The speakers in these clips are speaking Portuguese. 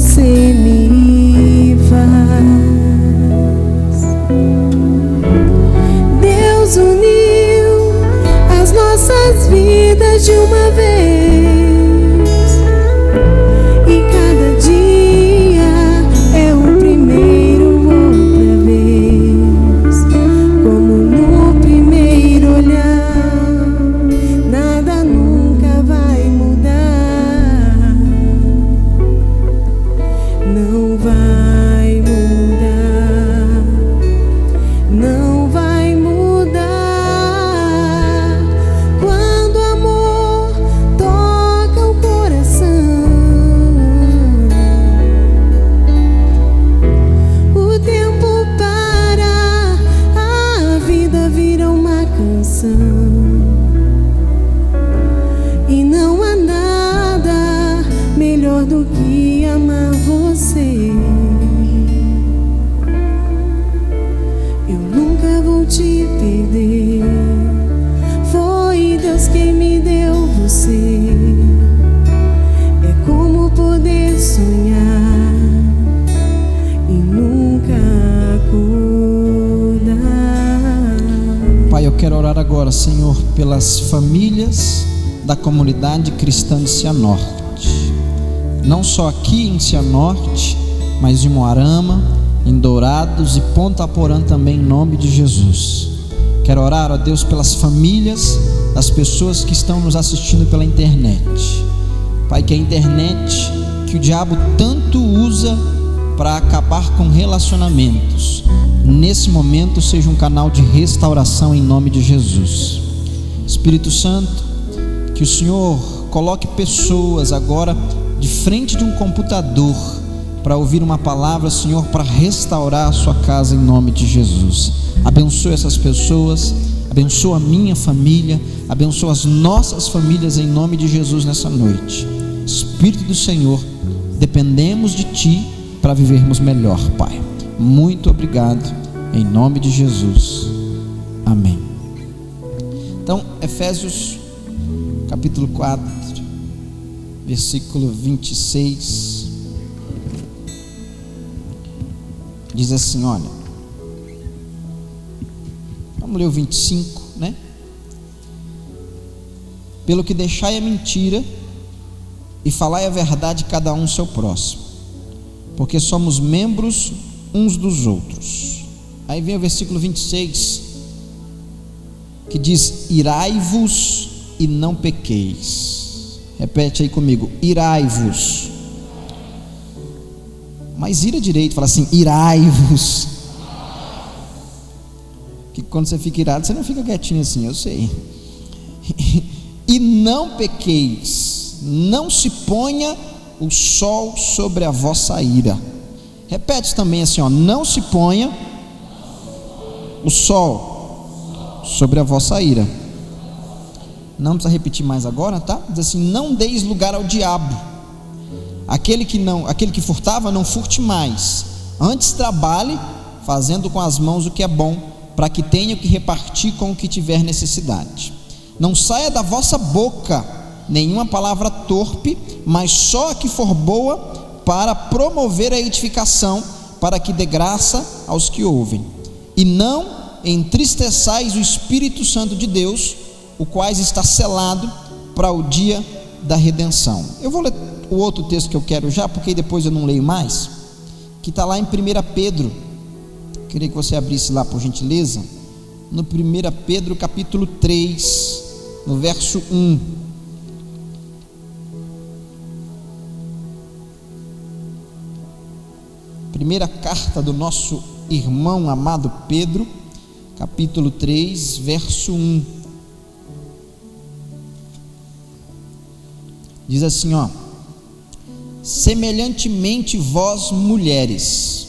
você me faz. Deus uniu as nossas vidas de uma vez, e cada dia é o primeiro outra vez. Como no primeiro olhar, nada nunca vai mudar. Não vai mudar, não vai mudar. Quando o amor toca o coração, o tempo para, a vida vira uma canção. E não há nada melhor do que amar você. Eu nunca vou te perder. Foi Deus quem me deu você. É como poder sonhar e nunca acordar. Pai, eu quero orar agora, Senhor, pelas famílias da comunidade cristã de Cianorte. Não só aqui em Cianorte, mas em Moarama, em Dourados e Ponta Porã também, em nome de Jesus. Quero orar, ó Deus, pelas famílias das pessoas que estão nos assistindo pela internet. Pai, que a internet, que o diabo tanto usa para acabar com relacionamentos, nesse momento seja um canal de restauração em nome de Jesus. Espírito Santo, que o Senhor coloque pessoas agora de frente de um computador para ouvir uma palavra, Senhor, para restaurar a sua casa em nome de Jesus. Abençoa essas pessoas, abençoa a minha família, abençoa as nossas famílias em nome de Jesus nessa noite. Espírito do Senhor, dependemos de Ti para vivermos melhor, Pai. Muito obrigado, em nome de Jesus. Amém. Então, Efésios capítulo 4, versículo 26, diz assim, olha, vamos ler o 25, né? Pelo que deixai a mentira e falai a verdade cada um seu próximo, porque somos membros uns dos outros. Aí vem o versículo 26, que diz, irai-vos e não pequeis. Repete aí comigo, irai-vos. Mas ira direito, fala assim, irai-vos. Que quando você fica irado, você não fica quietinho assim, eu sei. E não pequeis, não se ponha o sol sobre a vossa ira. Repete também assim, ó, não se ponha o sol sobre a vossa ira. Não precisa repetir mais agora, tá? Diz assim, não deis lugar ao diabo. Aquele que furtava, não furte mais. Antes trabalhe, fazendo com as mãos o que é bom, para que tenha o que repartir com o que tiver necessidade. Não saia da vossa boca nenhuma palavra torpe, mas só a que for boa, para promover a edificação, para que dê graça aos que ouvem. E não entristeçais o Espírito Santo de Deus, o qual está selado para o dia da redenção. Eu vou ler o outro texto que eu quero já, porque depois eu não leio mais, que está lá em 1 Pedro. Queria que você abrisse lá, por gentileza, no 1 Pedro capítulo 3, no verso 1. Primeira carta do nosso irmão amado Pedro, capítulo 3, verso 1. Diz assim, ó: semelhantemente vós, mulheres,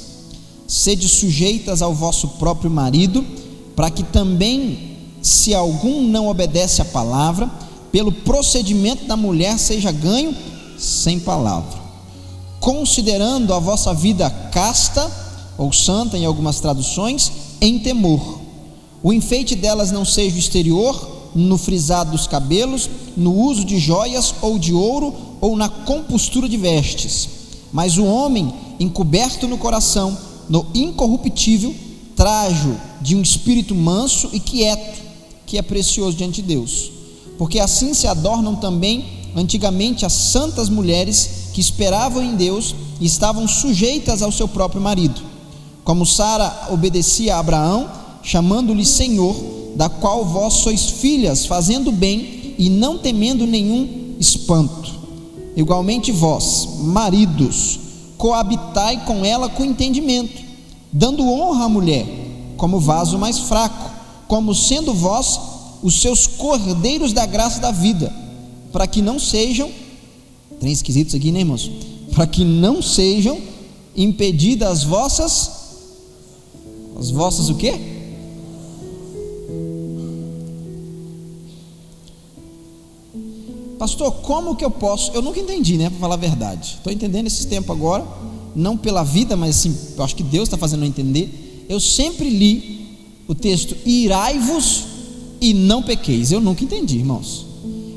sede sujeitas ao vosso próprio marido, para que também, se algum não obedece à palavra, pelo procedimento da mulher seja ganho sem palavra, considerando a vossa vida casta, ou santa em algumas traduções, em temor. O enfeite delas não seja o exterior, no frisado dos cabelos, no uso de joias ou de ouro, ou na compostura de vestes, mas o homem encoberto no coração, no incorruptível trajo de um espírito manso e quieto, que é precioso diante de Deus. Porque assim se adornam também antigamente as santas mulheres que esperavam em Deus e estavam sujeitas ao seu próprio marido, como Sara obedecia a Abraão, chamando-lhe Senhor, da qual vós sois filhas, fazendo bem e não temendo nenhum espanto. Igualmente vós, maridos, coabitai com ela com entendimento, dando honra à mulher como vaso mais fraco, como sendo vós os seus cordeiros da graça da vida, para que não sejam, tem esquisitos aqui, né, irmãos? Para que não sejam impedidas as vossas o quê? Pastor, como que eu posso? Eu nunca entendi, né, para falar a verdade. Estou entendendo esse tempo agora, não pela vida, mas assim, eu acho que Deus está fazendo eu entender. Eu sempre li o texto: irai-vos e não pequeis. Eu nunca entendi, irmãos.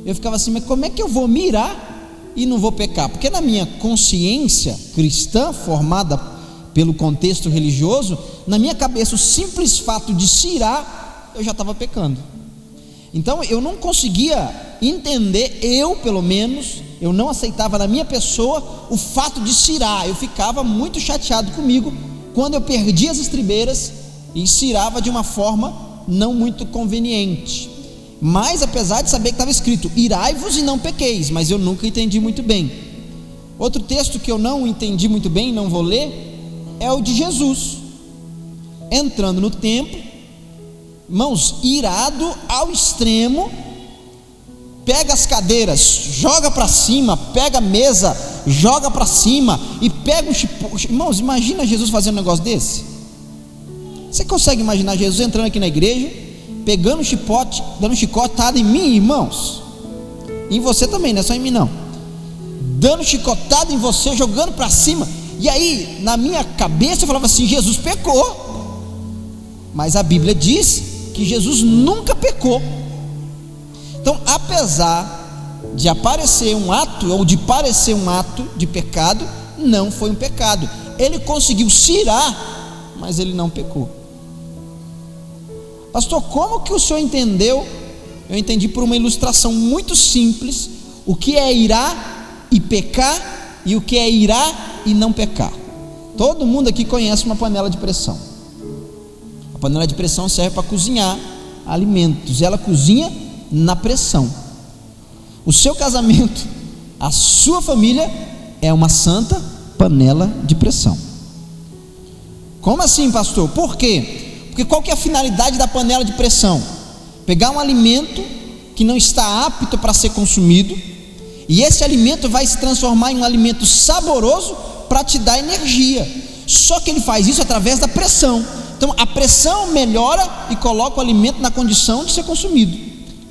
Eu ficava assim, mas como é que eu vou me irar e não vou pecar? Porque na minha consciência cristã, formada pelo contexto religioso, na minha cabeça o simples fato de se irar, eu já estava pecando. Então eu não conseguia entender, pelo menos, eu não aceitava na minha pessoa o fato de se irar. Eu ficava muito chateado comigo quando eu perdia as estribeiras e se irava de uma forma não muito conveniente. Mas apesar de saber que estava escrito irai-vos e não pequeis, mas eu nunca entendi muito bem. Outro texto que eu não entendi muito bem, não vou ler, é o de Jesus entrando no templo, irmãos, irado ao extremo, pega as cadeiras, joga para cima, pega a mesa, joga para cima e pega um chicote. Irmãos, imagina Jesus fazendo um negócio desse. Você consegue imaginar Jesus entrando aqui na igreja, pegando um chicote, dando chicotada em mim, irmãos? Em você também, não é só em mim não. Dando chicotada em você, jogando para cima. E aí, na minha cabeça eu falava assim: Jesus pecou. Mas a Bíblia diz que Jesus nunca pecou. Então, apesar de aparecer um ato, ou de parecer um ato de pecado, não foi um pecado. Ele conseguiu se irar, mas ele não pecou. Pastor, como que o senhor entendeu? Eu entendi por uma ilustração muito simples o que é irar e pecar, e o que é irar e não pecar. Todo mundo aqui conhece uma panela de pressão. A panela de pressão serve para cozinhar alimentos, ela cozinha na pressão. O seu casamento, a sua família é uma santa panela de pressão. Como assim, pastor? Por quê? Porque qual que é a finalidade da panela de pressão? Pegar um alimento que não está apto para ser consumido, e esse alimento vai se transformar em um alimento saboroso para te dar energia. Só que ele faz isso através da pressão. Então a pressão melhora e coloca o alimento na condição de ser consumido.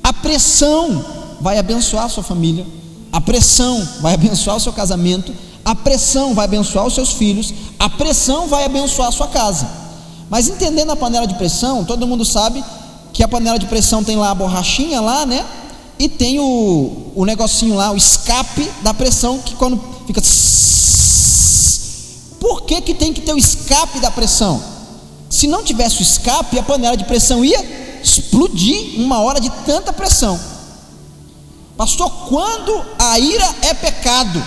A pressão vai abençoar a sua família, a pressão vai abençoar o seu casamento, a pressão vai abençoar os seus filhos, a pressão vai abençoar a sua casa. Mas entendendo a panela de pressão, todo mundo sabe que a panela de pressão tem lá a borrachinha lá, né? E tem o negocinho lá, o escape da pressão, que quando fica... Por que tem que ter o escape da pressão? Se não tivesse o escape, a panela de pressão ia explodir uma hora de tanta pressão. Pastor, quando a ira é pecado?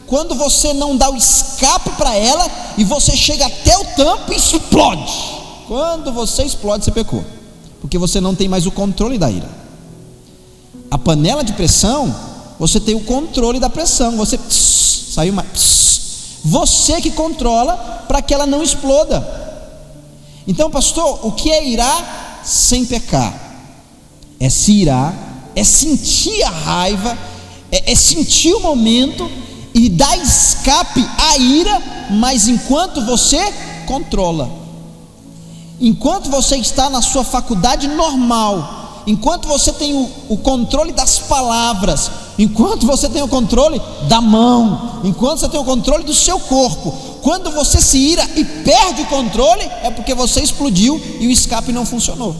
Quando você não dá o escape para ela e você chega até o tampo e explode. Quando você explode, você pecou, porque você não tem mais o controle da ira. A panela de pressão, você tem o controle da pressão. Você saiu mais, você que controla para que ela não exploda. Então, pastor, o que é irar sem pecar? É se irar, é sentir a raiva, é sentir o momento e dar escape à ira, mas enquanto você controla, enquanto você está na sua faculdade normal, enquanto você tem o controle das palavras, enquanto você tem o controle da mão, enquanto você tem o controle do seu corpo. Quando você se ira e perde o controle, é porque você explodiu e o escape não funcionou.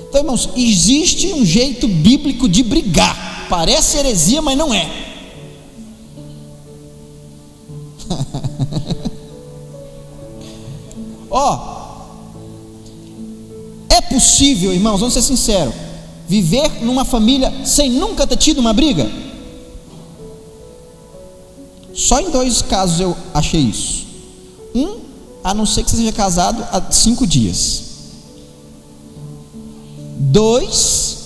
Então, irmãos, existe um jeito bíblico de brigar. Parece heresia, mas não é. É possível, irmãos, vamos ser sinceros, viver numa família sem nunca ter tido uma briga? Só em 2 casos eu achei isso. A não ser que você seja casado há 5 dias. 2,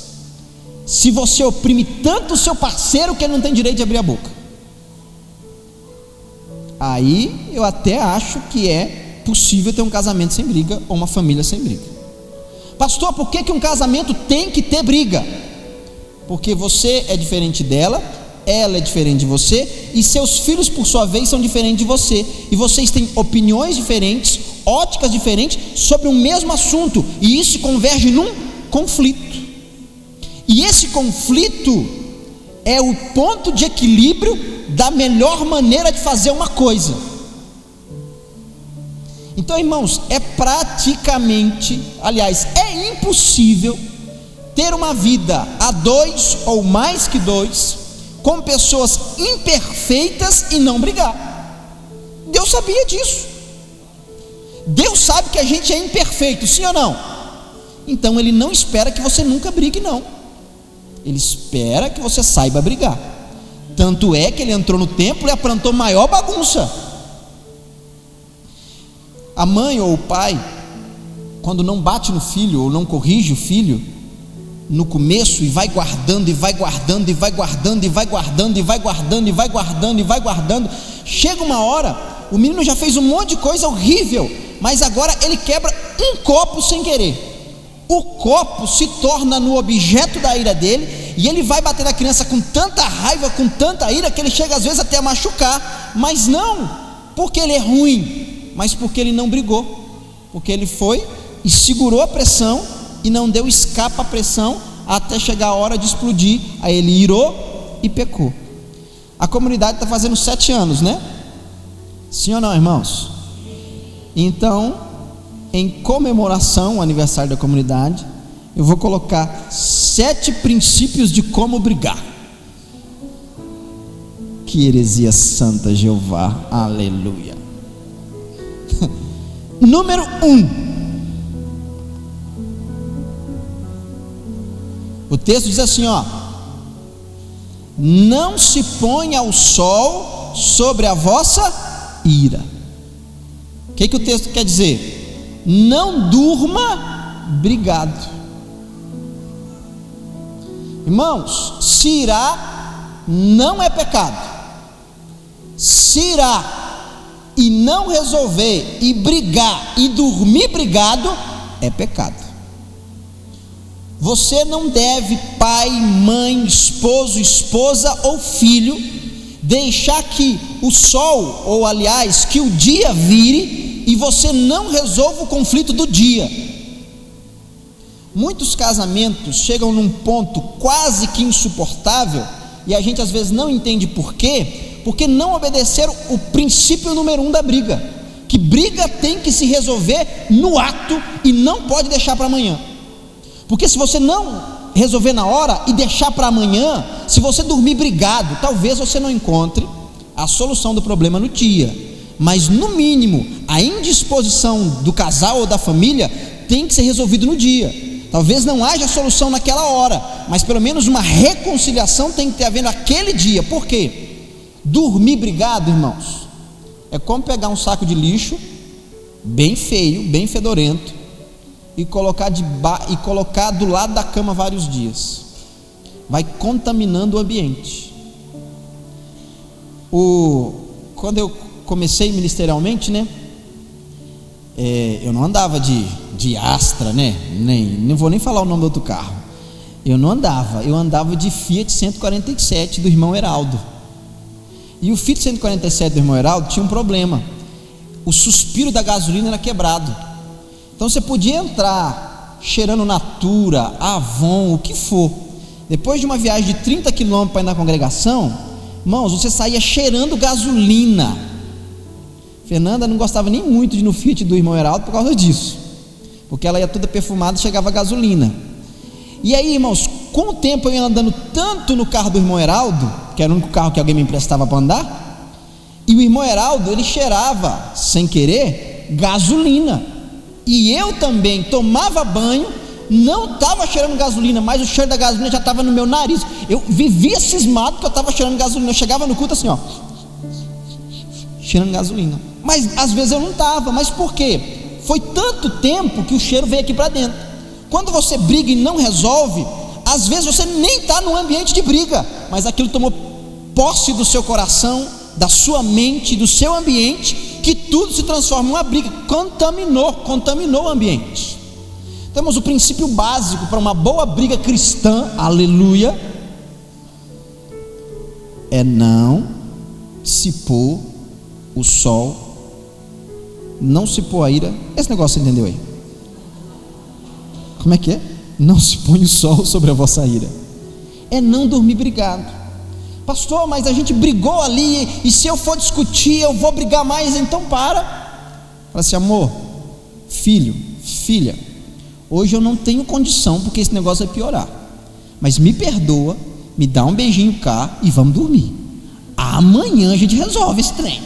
se você oprime tanto o seu parceiro que ele não tem direito de abrir a boca. Aí eu até acho que é possível ter um casamento sem briga ou uma família sem briga. Pastor, por que um casamento tem que ter briga? Porque você é diferente dela, ela é diferente de você, e seus filhos por sua vez são diferentes de você, e vocês têm opiniões diferentes, óticas diferentes sobre o mesmo assunto, e isso converge num conflito. E esse conflito é o ponto de equilíbrio da melhor maneira de fazer uma coisa. Então, irmãos, é praticamente, aliás, é impossível ter uma vida a 2 ou mais que 2 com pessoas imperfeitas e não brigar. Deus sabia disso. Deus sabe que a gente é imperfeito, sim ou não? Então Ele não espera que você nunca brigue, não. Ele espera que você saiba brigar. Tanto é que Ele entrou no templo e aprontou maior bagunça. A mãe ou o pai, quando não bate no filho ou não corrige o filho no começo, e vai guardando, e vai guardando, e vai guardando, e vai guardando, e vai guardando, e vai guardando, e vai guardando, chega uma hora, o menino já fez um monte de coisa horrível, mas agora ele quebra um copo sem querer. O copo se torna no objeto da ira dele, e ele vai bater na criança com tanta raiva, com tanta ira, que ele chega às vezes até a machucar, mas não porque ele é ruim, mas porque ele não brigou, porque ele foi e segurou a pressão e não deu escape à pressão até chegar a hora de explodir. Aí ele irou e pecou. A comunidade está fazendo 7 anos, né? Sim ou não, irmãos? Então, em comemoração ao aniversário da comunidade, eu vou colocar 7 princípios de como brigar. Que heresia santa, Jeová, aleluia. Número 1, o texto diz assim, não se ponha o sol sobre a vossa ira. O que o texto quer dizer? Não durma brigado. Irmãos, se irar não é pecado. Se irar e não resolver, e brigar, e dormir brigado, é pecado. Você não deve, pai, mãe, esposo, esposa ou filho, deixar que o sol, ou aliás, que o dia vire, e você não resolva o conflito do dia. Muitos casamentos chegam num ponto quase que insuportável, e a gente às vezes não entende por quê, porque não obedeceram o princípio número 1 da briga, que briga tem que se resolver no ato e não pode deixar para amanhã. Porque se você não resolver na hora e deixar para amanhã, se você dormir brigado, talvez você não encontre a solução do problema no dia, mas no mínimo a indisposição do casal ou da família tem que ser resolvido no dia. Talvez não haja solução naquela hora, mas pelo menos uma reconciliação tem que ter havendo aquele dia. Por quê? Dormir brigado, irmãos, é como pegar um saco de lixo bem feio, bem fedorento, e colocar do lado da cama vários dias. Vai contaminando o ambiente. Quando eu comecei ministerialmente, né, eu não andava de Astra, né, não vou nem falar o nome do outro carro. Eu andava de Fiat 147 do irmão Heraldo. E o Fiat 147 do irmão Heraldo tinha um problema: o suspiro da gasolina era quebrado. Então você podia entrar cheirando Natura, Avon, o que for. Depois de uma viagem de 30 km para ir na congregação, irmãos, você saía cheirando gasolina. Fernanda não gostava nem muito de ir no Fiat do irmão Heraldo por causa disso, porque ela ia toda perfumada e chegava gasolina. E aí, irmãos, com o tempo eu ia andando tanto no carro do irmão Heraldo, que era o único carro que alguém me emprestava para andar, e o irmão Heraldo, ele cheirava, sem querer, gasolina. e eu também tomava banho, não estava cheirando gasolina, mas o cheiro da gasolina já estava no meu nariz. Eu vivia cismado que eu estava cheirando gasolina. Eu chegava no culto assim, ó, cheirando gasolina. Mas às vezes eu não estava. Mas por quê? Foi tanto tempo que o cheiro veio aqui para dentro. Quando você briga e não resolve, às vezes você nem está no ambiente de briga, mas aquilo tomou posse do seu coração, da sua mente, do seu ambiente, que tudo se transforma em uma briga. Contaminou o ambiente. Temos o princípio básico para uma boa briga cristã, aleluia, é não se pôr o sol, não se pôr a ira. Esse negócio você entendeu aí? Como é que é? Não se põe o sol sobre a vossa ira. É não dormir brigado. Pastor, mas a gente brigou ali, e se eu for discutir eu vou brigar mais. Então para. Fala assim, amor, filho, filha, hoje eu não tenho condição, porque esse negócio vai piorar, mas me perdoa, me dá um beijinho cá e vamos dormir. Amanhã a gente resolve esse trem.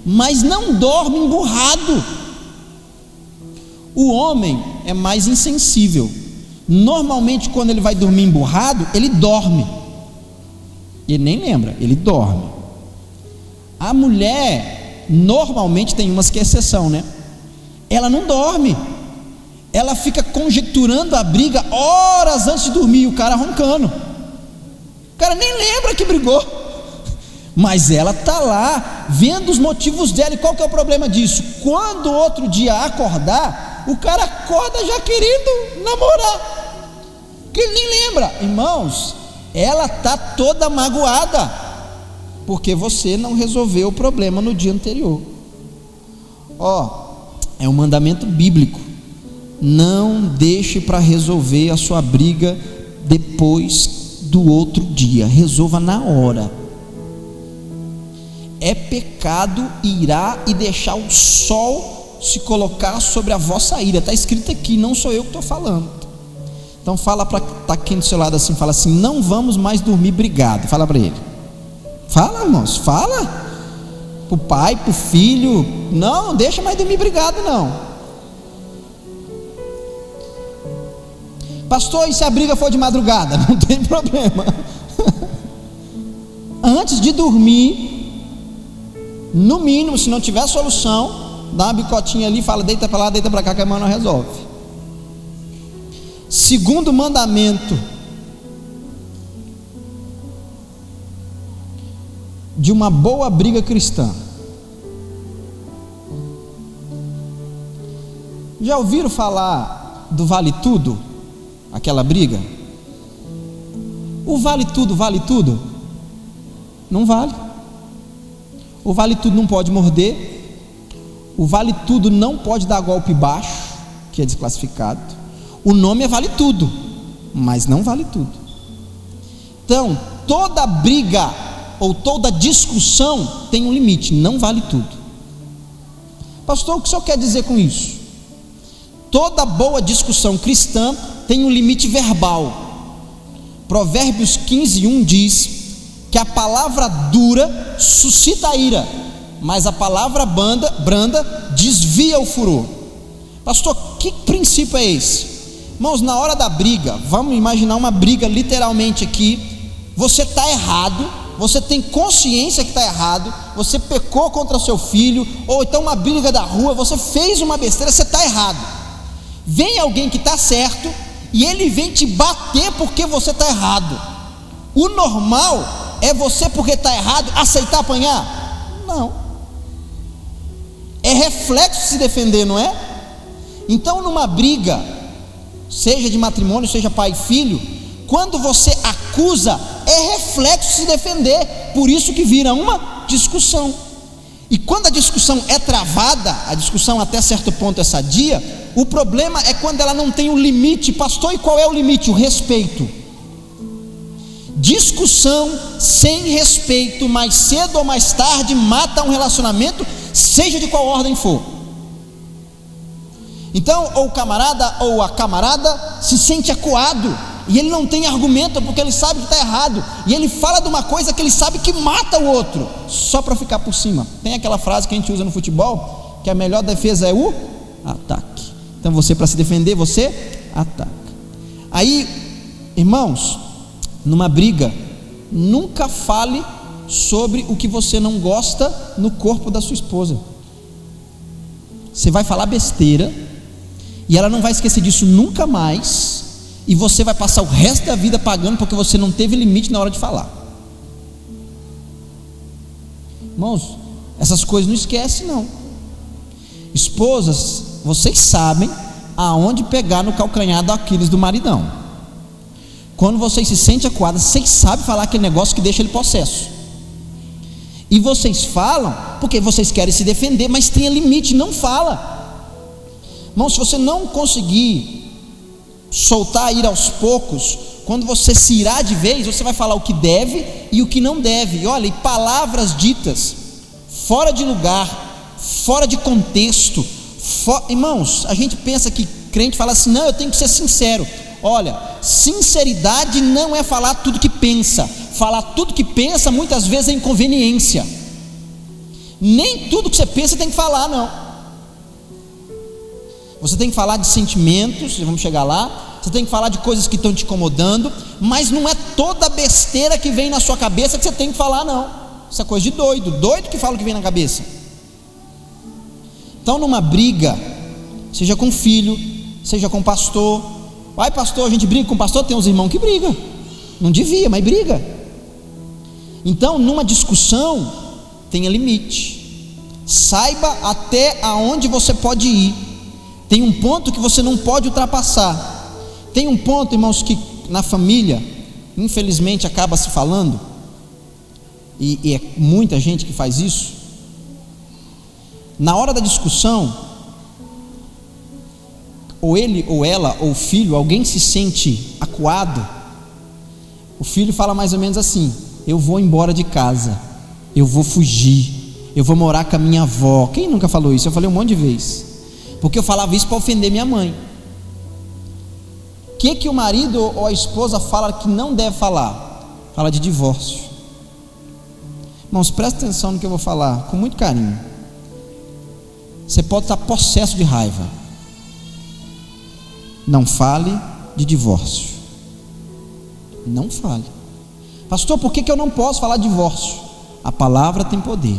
Mas não dorme emburrado. O homem é mais insensível. Normalmente quando ele vai dormir emburrado, ele dorme. Ele nem lembra, ele dorme. A mulher, normalmente tem umas que é exceção, né? Ela não dorme. Ela fica conjecturando a briga horas antes de dormir, o cara roncando. O cara nem lembra que brigou, mas ela está lá vendo os motivos dela. E qual que é o problema disso? Quando outro dia acordar, o cara acorda já querendo namorar, que ele nem lembra. Irmãos, ela está toda magoada porque você não resolveu o problema no dia anterior. É um mandamento bíblico. Não deixe para resolver a sua briga depois do outro dia, resolva na hora. É pecado irar e deixar o sol se colocar sobre a vossa ira. Está escrito aqui, não sou eu que estou falando. Então fala para tá aqui do seu lado assim, fala assim, não vamos mais dormir brigado. Fala para ele. Fala, irmãos, fala para o pai, para o filho. Não deixa mais dormir brigado não. Pastor, e se a briga for de madrugada? Não tem problema. Antes de dormir, no mínimo, se não tiver solução, dá uma bicotinha ali, fala, deita para lá, deita para cá, que a mão não resolve. Segundo mandamento de uma boa briga cristã. Já ouviram falar do vale tudo? Aquela briga? O vale tudo, vale tudo? Não vale. O vale tudo não pode morder. O vale tudo não pode dar golpe baixo, que é desclassificado. O nome é vale tudo, mas não vale tudo. Então, toda briga ou toda discussão tem um limite, não vale tudo. Pastor, o que o senhor quer dizer com isso? Toda boa discussão cristã tem um limite verbal. Provérbios 15:1 diz que a palavra dura suscita a ira, mas a palavra branda desvia o furor. Pastor, que princípio é esse? Irmãos, na hora da briga, vamos imaginar uma briga literalmente aqui. Você está errado, você tem consciência que está errado, você pecou contra seu filho, ou então uma briga da rua, você fez uma besteira, você está errado. Vem alguém que está certo e ele vem te bater porque você está errado. O normal é você, porque está errado, aceitar apanhar? Não. É reflexo se defender, não é? Então numa briga, seja de matrimônio, seja pai e filho, quando você acusa, é reflexo se defender. Por isso que vira uma discussão. E quando a discussão é travada, a discussão até certo ponto é sadia, o problema é quando ela não tem o limite. Pastor, e qual é o limite? O respeito. Discussão sem respeito, mais cedo ou mais tarde, mata um relacionamento, seja de qual ordem for. Então, ou o camarada ou a camarada se sente acuado, e ele não tem argumento, porque ele sabe que está errado, e ele fala de uma coisa que ele sabe que mata o outro, só para ficar por cima. Tem aquela frase que a gente usa no futebol, que a melhor defesa é o ataque. Então você, para se defender, você ataca. Aí, irmãos, numa briga, nunca fale sobre o que você não gosta no corpo da sua esposa. Você vai falar besteira e ela não vai esquecer disso nunca mais, e você vai passar o resto da vida pagando porque você não teve limite na hora de falar. Irmãos, essas coisas não esquece não. Esposas, vocês sabem aonde pegar no calcanhar do Aquiles do maridão. Quando vocês se sentem acuadas, vocês sabem falar aquele negócio que deixa ele possesso. E vocês falam porque vocês querem se defender, mas tenha limite, não fala. Irmão, se você não conseguir soltar a ira aos poucos, quando você se irar de vez, você vai falar o que deve e o que não deve. E olha, e palavras ditas fora de lugar, fora de contexto, irmãos, a gente pensa que crente fala assim, não, eu tenho que ser sincero. Olha, sinceridade não é falar tudo que pensa. Falar tudo que pensa muitas vezes é inconveniência. Nem tudo que você pensa tem que falar, não. Você tem que falar de sentimentos, vamos chegar lá. Você tem que falar de coisas que estão te incomodando, mas não é toda besteira que vem na sua cabeça que você tem que falar, não. Isso é coisa de doido, doido que fala o que vem na cabeça. Então, numa briga, seja com filho, seja com pastor. Ai, pastor, a gente briga com pastor, tem uns irmãos que brigam. Não devia, mas briga. Então, numa discussão, tenha limite. Saiba até aonde você pode ir. Tem um ponto que você não pode ultrapassar. Tem um ponto, irmãos, que na família, infelizmente, acaba se falando, e é muita gente que faz isso. Na hora da discussão, ou ele, ou ela, ou o filho, alguém se sente acuado, o filho fala mais ou menos assim: eu vou embora de casa, eu vou fugir, eu vou morar com a minha avó. Quem nunca falou isso? Eu falei um monte de vezes, porque eu falava isso para ofender minha mãe. O que o marido ou a esposa fala que não deve falar? Fala de divórcio. Irmãos, presta atenção no que eu vou falar, com muito carinho. Você pode estar possesso de raiva. Não fale de divórcio. Não fale. Pastor, por que eu não posso falar de divórcio? A palavra tem poder.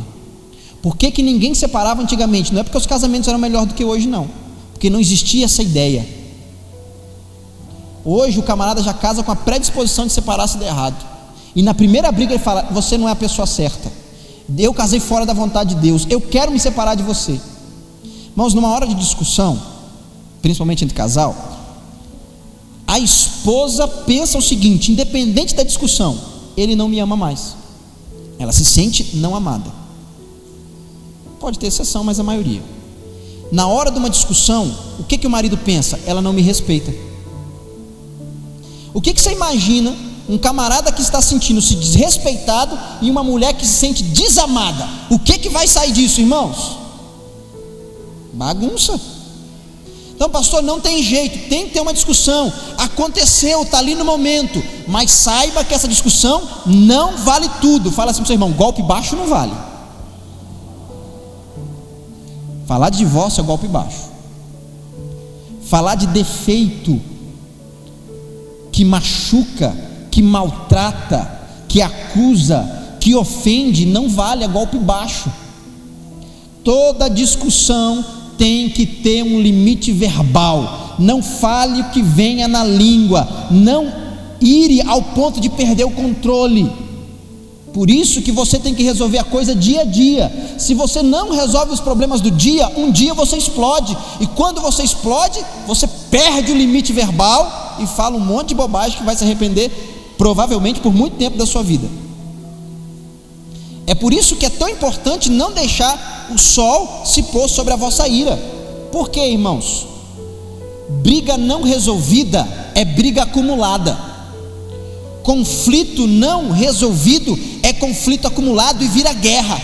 Por que ninguém separava antigamente? Não é porque os casamentos eram melhores do que hoje, não. Porque não existia essa ideia. Hoje o camarada já casa com a predisposição de separar se der errado. E na primeira briga ele fala: você não é a pessoa certa. Eu casei fora da vontade de Deus. Eu quero me separar de você. Irmãos, numa hora de discussão, principalmente entre casal, a esposa pensa o seguinte: independente da discussão, ele não me ama mais. Ela se sente não amada. Pode ter exceção, mas a maioria. Na hora de uma discussão, o que o marido pensa? Ela não me respeita. O que você imagina um camarada que está sentindo-se desrespeitado e uma mulher que se sente desamada? O que vai sair disso, irmãos? Bagunça. Então, pastor, não tem jeito, tem que ter uma discussão. Aconteceu, está ali no momento, mas saiba que essa discussão não vale tudo. Fala assim para o seu irmão: golpe baixo não vale. Falar de divórcio é golpe baixo. Falar de defeito que machuca, que maltrata, que acusa, que ofende, não vale, é golpe baixo. Toda discussão tem que ter um limite verbal. Não fale o que venha na língua. Não ire ao ponto de perder o controle. Por isso que você tem que resolver a coisa dia a dia. Se você não resolve os problemas do dia, um dia você explode. E quando você explode, você perde o limite verbal e fala um monte de bobagem que vai se arrepender provavelmente por muito tempo da sua vida. É por isso que é tão importante não deixar o sol se pôr sobre a vossa ira. Por quê, irmãos? Briga não resolvida é briga acumulada. Conflito não resolvido é conflito acumulado e vira guerra.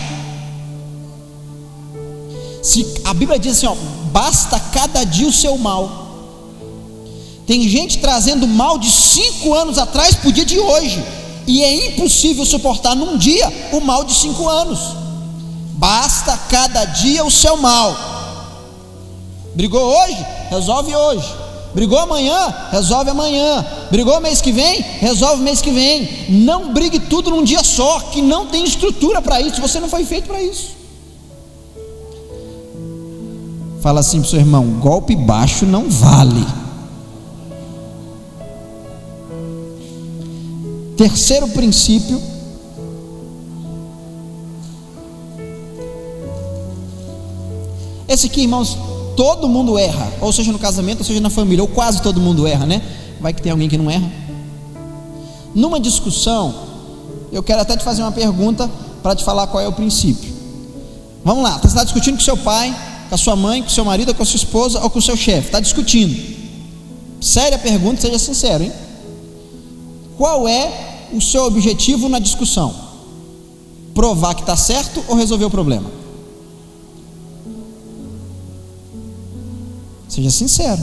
Se a Bíblia diz assim, ó, basta cada dia o seu mal. Tem gente trazendo mal de 5 anos atrás para o dia de hoje, e é impossível suportar num dia o mal de 5 anos. Basta cada dia o seu mal. Brigou hoje? resolve hoje. Brigou amanhã, resolve amanhã. Brigou mês que vem, resolve mês que vem. Não brigue tudo num dia só, que não tem estrutura para isso. Você não foi feito para isso. Fala assim pro seu irmão: golpe baixo não vale. Terceiro princípio: esse aqui, irmãos, todo mundo erra, ou seja no casamento, ou seja na família, ou quase todo mundo erra, né? Vai que tem alguém que não erra. Numa discussão, eu quero até te fazer uma pergunta para te falar qual é o princípio. Vamos lá, você está discutindo com seu pai, com a sua mãe, com seu marido, com a sua esposa ou com o seu chefe, está discutindo. Séria pergunta, seja sincero, hein? Qual é o seu objetivo na discussão? Provar que está certo ou resolver o problema? Seja sincero.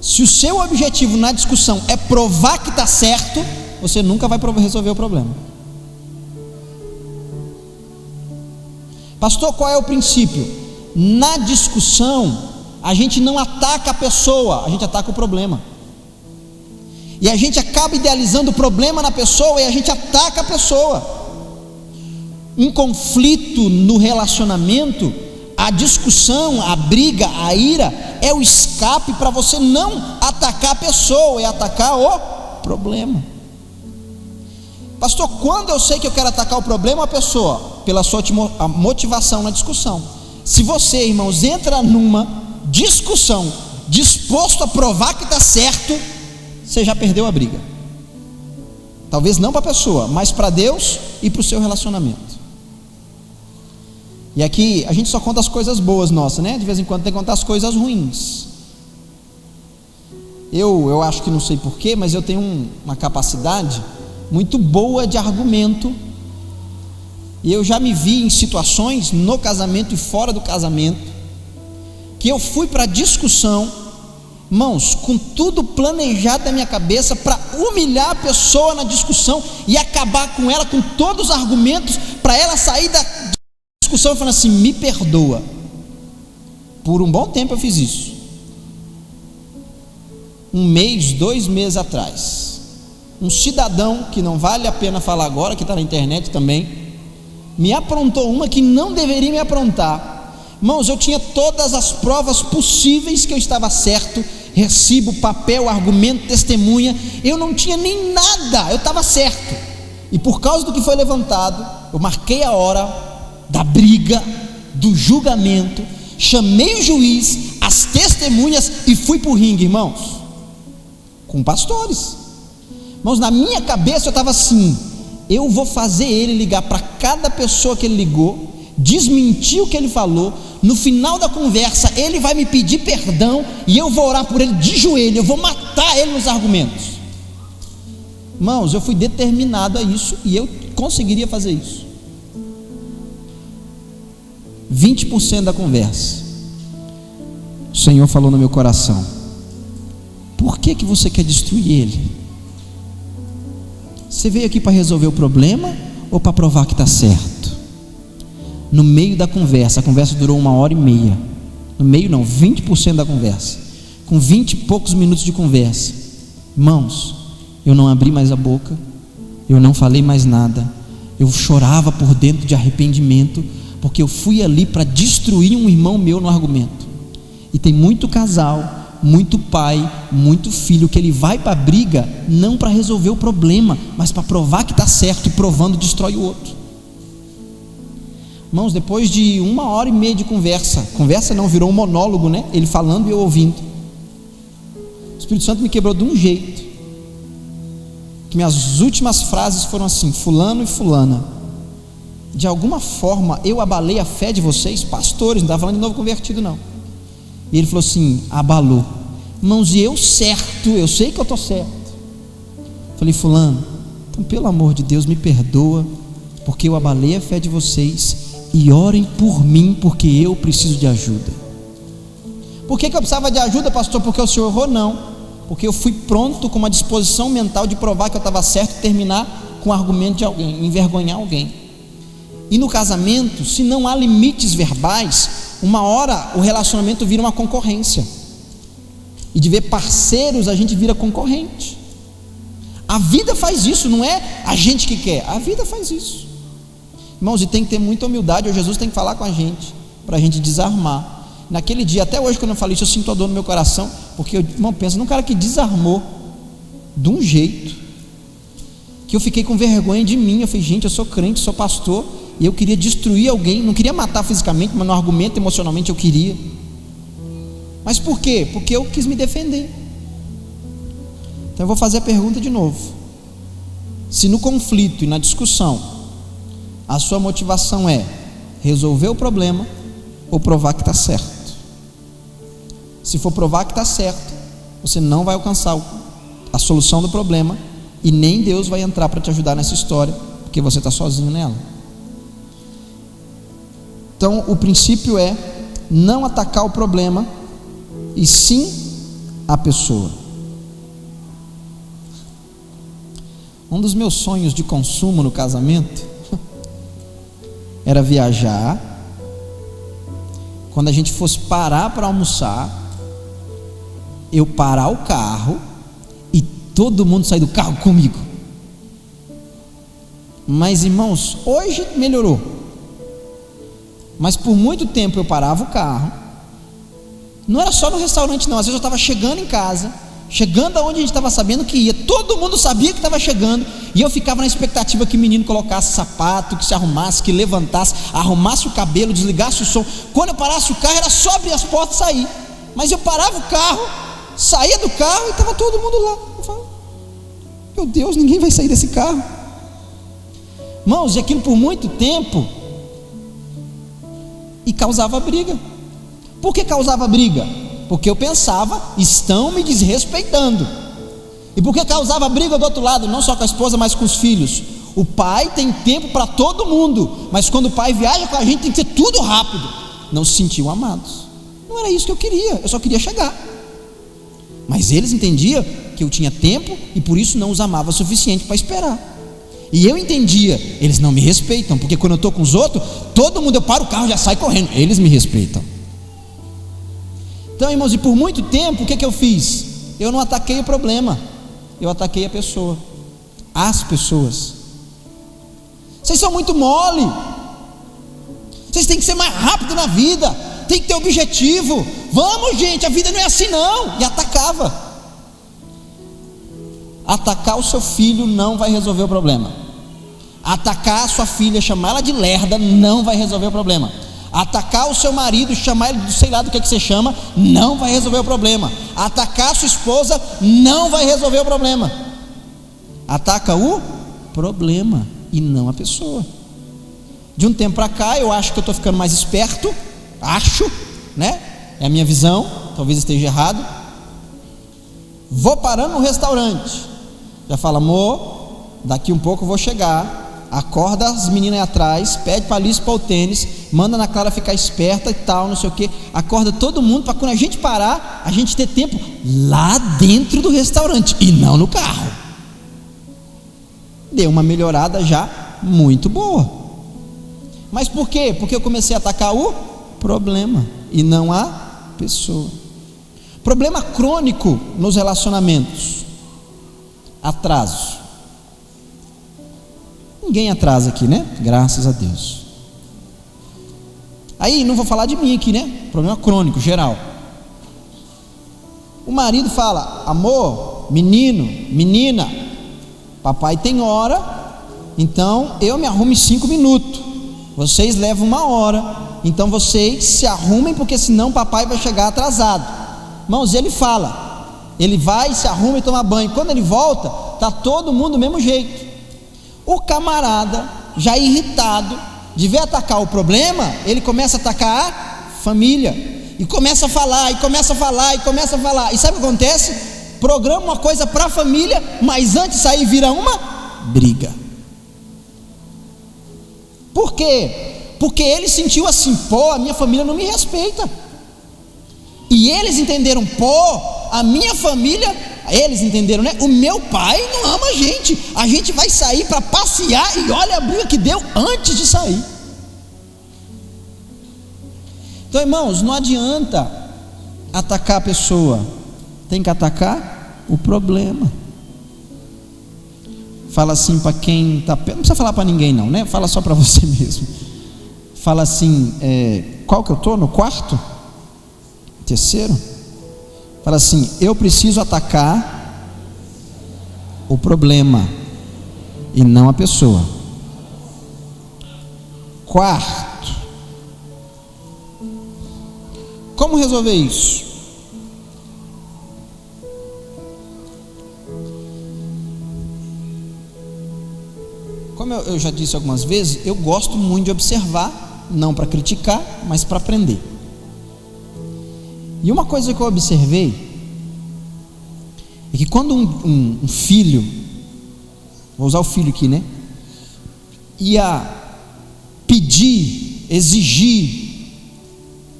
Se o seu objetivo na discussão é provar que está certo, você nunca vai resolver o problema. Pastor, qual é o princípio? Na discussão, a gente não ataca a pessoa, a gente ataca o problema. E a gente acaba idealizando o problema na pessoa e a gente ataca a pessoa. Um conflito no relacionamento, a discussão, a briga, a ira é o escape para você não atacar a pessoa, é atacar o problema. Pastor, quando eu sei que eu quero atacar o problema, a pessoa, pela sua motivação na discussão. Se você, irmãos, entra numa discussão disposto a provar que está certo, você já perdeu a briga. Talvez não para a pessoa, mas para Deus e para o seu relacionamento. E aqui a gente só conta as coisas boas nossas, né? De vez em quando tem que contar as coisas ruins. Eu acho que não sei porquê, mas eu tenho uma capacidade muito boa de argumento. E eu já me vi em situações no casamento e fora do casamento, que eu fui para a discussão, irmãos, com tudo planejado na minha cabeça para humilhar a pessoa na discussão e acabar com ela com todos os argumentos, para ela sair da discussão falando assim: me perdoa. Por um bom tempo eu fiz isso. 1 mês, 2 meses atrás, um cidadão, que não vale a pena falar agora, que está na internet também, me aprontou uma que não deveria me aprontar. Irmãos, eu tinha todas as provas possíveis que eu estava certo, recibo, papel, argumento, testemunha, eu não tinha nem nada, eu estava certo. E por causa do que foi levantado, eu marquei a hora da briga, do julgamento, chamei o juiz, as testemunhas e fui para o ringue, irmãos, com pastores. Irmãos, na minha cabeça eu estava assim: eu vou fazer ele ligar para cada pessoa que ele ligou, desmentir o que ele falou. No final da conversa ele vai me pedir perdão e eu vou orar por ele de joelho, eu vou matar ele nos argumentos. Irmãos, eu fui determinado a isso e eu conseguiria fazer isso. 20% da conversa, o Senhor falou no meu coração: por que você quer destruir ele? Você veio aqui para resolver o problema ou para provar que está certo? No meio da conversa, a conversa durou 1h30. No meio não, 20% da conversa. Com 20 e poucos minutos de conversa, irmãos, eu não abri mais a boca, eu não falei mais nada. Eu chorava por dentro de arrependimento, porque eu fui ali para destruir um irmão meu no argumento. E tem muito casal, muito pai, muito filho, que ele vai para a briga não para resolver o problema, mas para provar que está certo, e provando destrói o outro. Irmãos, depois de 1h30 de conversa não, virou um monólogo, né? Ele falando e eu ouvindo. O Espírito Santo me quebrou de um jeito, que minhas últimas frases foram assim: fulano e fulana, de alguma forma eu abalei a fé de vocês, pastores, não estava falando de novo convertido não. E ele falou assim: abalou. Irmãos, e eu certo, eu sei que eu estou certo. Falei: fulano, então pelo amor de Deus me perdoa, porque eu abalei a fé de vocês, e orem por mim, porque eu preciso de ajuda. Por que eu precisava de ajuda, pastor? Porque o senhor errou? Não, porque eu fui pronto com uma disposição mental de provar que eu estava certo e terminar com o argumento de alguém, envergonhar alguém. E no casamento, se não há limites verbais, uma hora o relacionamento vira uma concorrência. e de ver parceiros, a gente vira concorrente. A vida faz isso, não é a gente que quer, a vida faz isso. Irmãos, e tem que ter muita humildade, ou Jesus tem que falar com a gente, para a gente desarmar. Naquele dia, até hoje quando eu falei isso, eu sinto a dor no meu coração, porque irmão, pensa num cara que desarmou de um jeito, que eu fiquei com vergonha de mim. Eu falei, gente, eu sou crente, sou pastor, e eu queria destruir alguém, não queria matar fisicamente, mas no argumento, emocionalmente eu queria. Mas por quê? Porque eu quis me defender. Então eu vou fazer a pergunta de novo: se no conflito e na discussão a sua motivação é resolver o problema ou provar que está certo? Se for provar que está certo, você não vai alcançar a solução do problema, e nem Deus vai entrar para te ajudar nessa história, porque você está sozinho nela. Então o princípio é não atacar o problema, e sim a pessoa. Um dos meus sonhos de consumo no casamento era viajar, quando a gente fosse parar para almoçar, eu parar o carro e todo mundo sair do carro comigo. Mas irmãos, hoje melhorou, mas por muito tempo eu parava o carro. Não era só no restaurante não, às vezes eu estava chegando em casa, chegando aonde a gente estava sabendo que ia, todo mundo sabia que estava chegando, e eu ficava na expectativa que o menino colocasse sapato, que se arrumasse, que levantasse, arrumasse o cabelo, desligasse o som. Quando eu parasse o carro, era só abrir as portas e sair. Mas eu parava o carro, saía do carro e estava todo mundo lá. Eu falava, meu Deus, ninguém vai sair desse carro. Irmãos, e aquilo por muito tempo, e causava briga. Por que causava briga? Porque eu pensava, estão me desrespeitando. E por que causava briga do outro lado? Não só com a esposa, mas com os filhos. O pai tem tempo para todo mundo, mas quando o pai viaja com a gente tem que ser tudo rápido. Não se sentiam amados. Não era isso que eu queria, eu só queria chegar. Mas eles entendiam que eu tinha tempo e por isso não os amava o suficiente para esperar. E eu entendia, eles não me respeitam, porque quando eu estou com os outros, todo mundo, eu paro o carro e já sai correndo. Eles me respeitam. Então, irmãos, e por muito tempo, o que eu fiz? Eu não ataquei o problema, eu ataquei a pessoa, as pessoas. Vocês são muito mole, vocês têm que ser mais rápido na vida, tem que ter objetivo. Vamos, gente, a vida não é assim não. E atacava. Atacar o seu filho não vai resolver o problema. Atacar a sua filha, chamar ela de lerda, não vai resolver o problema. Atacar o seu marido, chamar ele de sei lá do que você chama, não vai resolver o problema. Atacar a sua esposa não vai resolver o problema. Ataca o problema e não a pessoa. De um tempo para cá, eu acho que eu estou ficando mais esperto, acho, né? É a minha visão, talvez esteja errado. Vou parando no restaurante, já fala, amor, daqui um pouco eu vou chegar. Acorda as meninas aí atrás, pede para Alice para o tênis, manda na Clara ficar esperta e tal, não sei o que. Acorda todo mundo para quando a gente parar, a gente ter tempo lá dentro do restaurante e não no carro. Deu uma melhorada já muito boa. Mas por quê? Porque eu comecei a atacar o problema e não a pessoa. Problema crônico nos relacionamentos: atraso. Ninguém atrasa aqui, né? Graças a Deus. Aí não vou falar de mim aqui, né? Problema crônico, geral. O marido fala, amor, menino, menina, papai tem hora, então eu me arrumo em 5 minutos. Vocês levam 1 hora. Então vocês se arrumem, porque senão papai vai chegar atrasado. Irmãos, ele fala, ele vai, se arruma e toma banho. Quando ele volta, está todo mundo do mesmo jeito. O camarada, já irritado, de ver atacar o problema, ele começa a atacar a família, e começa a falar, e começa a falar, e começa a falar. E sabe o que acontece? Programa uma coisa para a família, mas antes de sair vira uma briga. Por quê? Porque ele sentiu assim, pô, a minha família não me respeita. E eles entenderam, pô, a minha família, eles entenderam, né? O meu pai não ama a gente vai sair para passear e olha a briga que deu antes de sair. Então, irmãos, não adianta atacar a pessoa, tem que atacar o problema. Fala assim para quem está perto, não precisa falar para ninguém não, né? Fala só para você mesmo. Fala assim, qual que eu estou? No quarto? Terceiro? Fala assim, eu preciso atacar o problema e não a pessoa. Quarto, como resolver isso? Como eu já disse algumas vezes, eu gosto muito de observar, não para criticar, mas para aprender. E uma coisa que eu observei é que quando um filho, vou usar o filho aqui, né, ia pedir, exigir,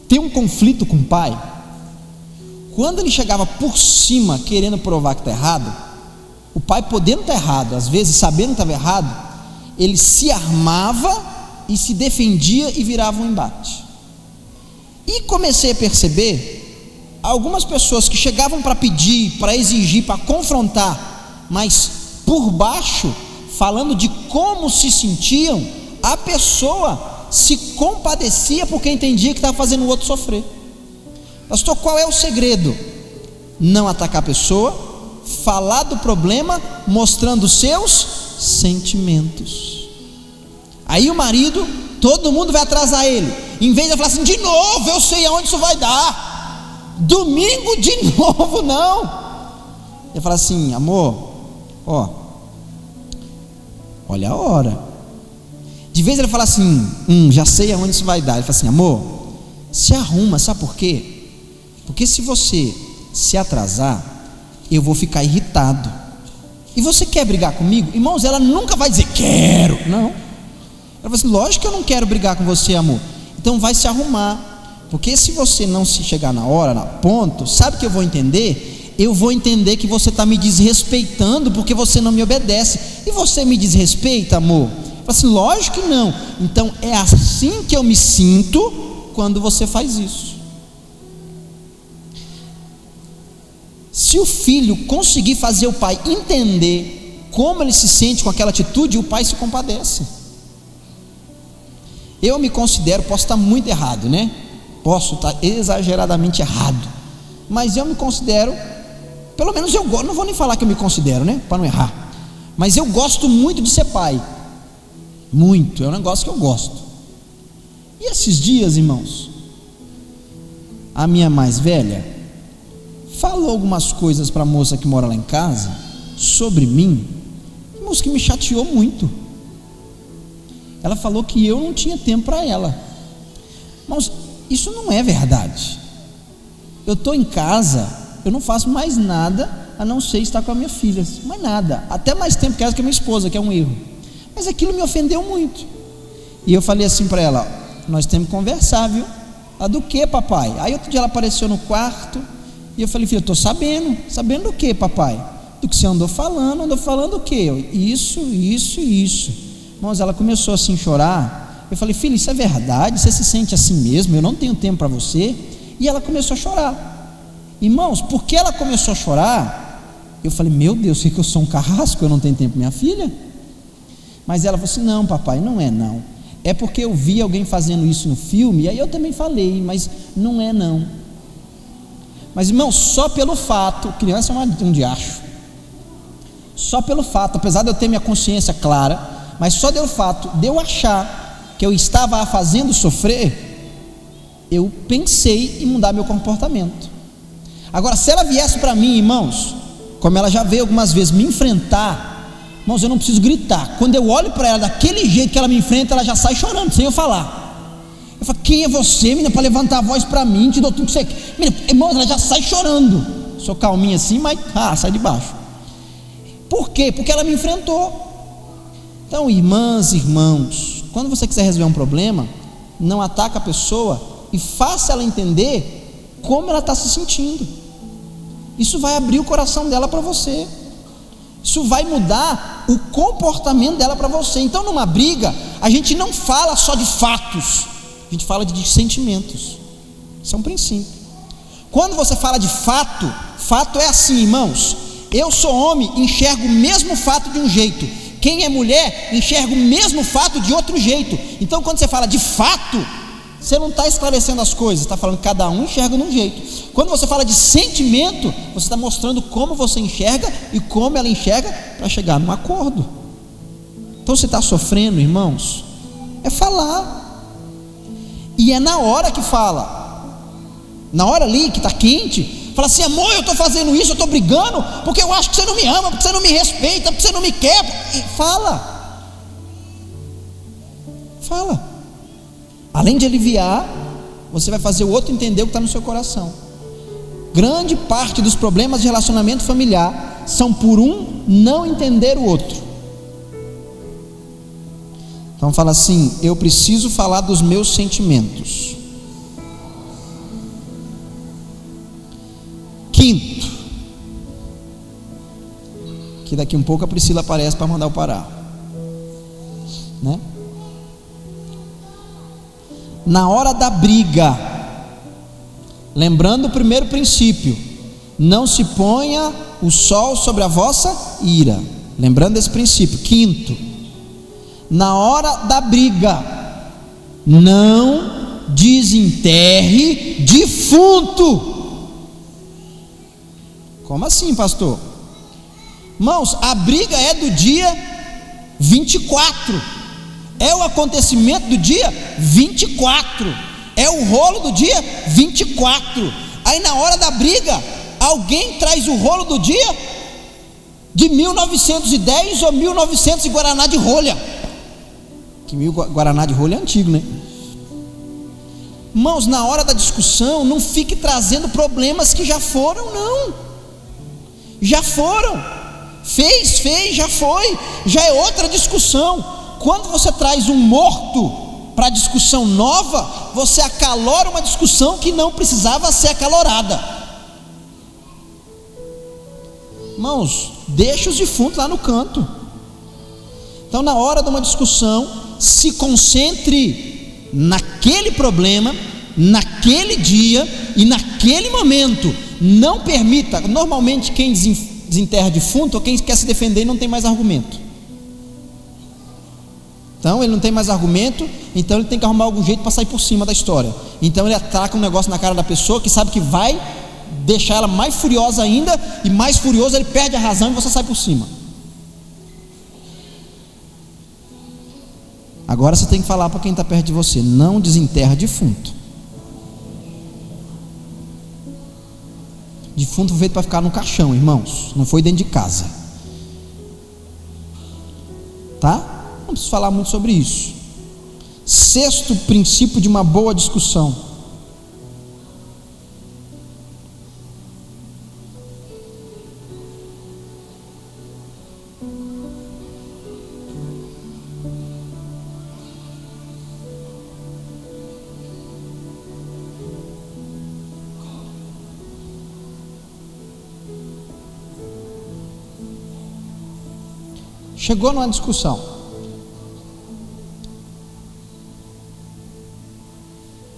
ter um conflito com o pai, quando ele chegava por cima querendo provar que está errado, o pai podendo estar errado, às vezes sabendo que estava errado, ele se armava e se defendia e virava um embate. E comecei a perceber algumas pessoas que chegavam para pedir, para exigir, para confrontar, mas por baixo, falando de como se sentiam, a pessoa se compadecia porque entendia que estava fazendo o outro sofrer. Pastor, qual é o segredo? Não atacar a pessoa, falar do problema, mostrando os seus sentimentos. Aí o marido, todo mundo vai atrasar ele, em vez de falar assim, de novo, eu sei aonde isso vai dar, domingo de novo, não. Ele fala assim, amor, olha a hora. De vez ele fala assim, já sei aonde isso vai dar. Ele fala assim, amor, se arruma, sabe por quê? Porque se você se atrasar, eu vou ficar irritado. E você quer brigar comigo? Irmãos, ela nunca vai dizer, quero, não. Ela fala assim, lógico que eu não quero brigar com você, amor. Então vai se arrumar, porque se você não se chegar na hora, na ponto, sabe o que eu vou entender? Eu vou entender que você está me desrespeitando, porque você não me obedece. E você me desrespeita, amor? Fala assim, lógico que não. Então é assim que eu me sinto quando você faz isso. Se o filho conseguir fazer o pai entender como ele se sente com aquela atitude, o pai se compadece. Eu me considero, posso estar muito errado, né? Posso estar exageradamente errado, mas eu me considero, pelo menos eu gosto, não vou nem falar que eu me considero, né? Para não errar, mas eu gosto muito de ser pai. Muito, é um negócio que eu gosto. E esses dias, irmãos, a minha mais velha falou algumas coisas para a moça que mora lá em casa sobre mim, irmãos, que me chateou muito. Ela falou que eu não tinha tempo para ela. Irmãos, isso não é verdade. Eu estou em casa, eu não faço mais nada a não ser estar com a minha filha, mais nada, até mais tempo que ela, que a minha esposa, que é um erro. Mas aquilo me ofendeu muito. E eu falei assim para ela, nós temos que conversar, viu? Ah, do que, papai? Aí outro dia ela apareceu no quarto e eu falei, filho, eu estou sabendo do que, papai? Do que você andou falando o que? Isso. Irmãos, ela começou assim a chorar. Eu falei, filho, isso é verdade? Você se sente assim mesmo? Eu não tenho tempo para você. E ela começou a chorar. Irmãos, porque ela começou a chorar, eu falei, meu Deus, sei que eu sou um carrasco, eu não tenho tempo para minha filha? Mas ela falou assim, não, papai, não é não. É porque eu vi alguém fazendo isso no filme, e aí eu também falei, mas não é não. Mas irmão, só pelo fato, criança é um diacho, só pelo fato, apesar de eu ter minha consciência clara, mas só pelo fato de eu achar que eu estava a fazendo sofrer, eu pensei em mudar meu comportamento. Agora, se ela viesse para mim, irmãos, como ela já veio algumas vezes me enfrentar, irmãos, eu não preciso gritar. Quando eu olho para ela daquele jeito que ela me enfrenta, ela já sai chorando, sem eu falar. Eu falo, quem é você, menina, para levantar a voz para mim, te dou tudo que você quer. Menina, irmãos, ela já sai chorando. Sou calminha assim, mas sai de baixo. Por quê? Porque ela me enfrentou. Então, irmãs e irmãos, quando você quiser resolver um problema, não ataque a pessoa e faça ela entender como ela está se sentindo. Isso vai abrir o coração dela para você. Isso vai mudar o comportamento dela para você. Então, numa briga, a gente não fala só de fatos, a gente fala de sentimentos. Isso é um princípio. Quando você fala de fato, fato é assim, irmãos. Eu sou homem, enxergo o mesmo fato de um jeito. Quem é mulher, enxerga o mesmo fato de outro jeito. Então quando você fala de fato, você não está esclarecendo as coisas, está falando que cada um enxerga de um jeito. Quando você fala de sentimento, você está mostrando como você enxerga e como ela enxerga para chegar num acordo. Então você está sofrendo, irmãos, é falar. E é na hora que fala, na hora ali que está quente, fala assim: amor, eu estou fazendo isso, eu estou brigando porque eu acho que você não me ama, porque você não me respeita, porque você não me quer. E fala. Além de aliviar, você vai fazer o outro entender o que está no seu coração. Grande parte dos problemas de relacionamento familiar são por um não entender o outro. Então fala assim: eu preciso falar dos meus sentimentos. Quinto, que daqui um pouco a Priscila aparece para mandar eu parar, né? Na hora da briga, lembrando o primeiro princípio: não se ponha o sol sobre a vossa ira. Lembrando desse princípio. Quinto, na hora da briga, não desenterre defunto. Como assim, pastor? Irmãos, a briga é do dia 24, é o acontecimento do dia 24, é o rolo do dia 24. Aí na hora da briga, alguém traz o rolo do dia de 1910 ou 1900 e Guaraná de rolha. Que Guaraná de rolha é antigo, né? Irmãos, na hora da discussão, não fique trazendo problemas que já foram, não. Já foram, fez, já foi, já é outra discussão. Quando você traz um morto para discussão nova, você acalora uma discussão que não precisava ser acalorada. Irmãos, deixa os defuntos lá no canto. Então na hora de uma discussão, se concentre naquele problema, naquele dia e naquele momento. Não permita. Normalmente quem desenterra defunto, ou quem quer se defender, não tem mais argumento. Então ele não tem mais argumento, então ele tem que arrumar algum jeito para sair por cima da história. Então ele atraca um negócio na cara da pessoa que sabe que vai deixar ela mais furiosa ainda, e mais furioso ele perde a razão e você sai por cima. Agora você tem que falar para quem está perto de você: não desenterra defunto. Defunto foi feito para ficar no caixão, irmãos, não foi dentro de casa, tá? Não preciso falar muito sobre isso. Sexto princípio de uma boa discussão: chegou numa discussão,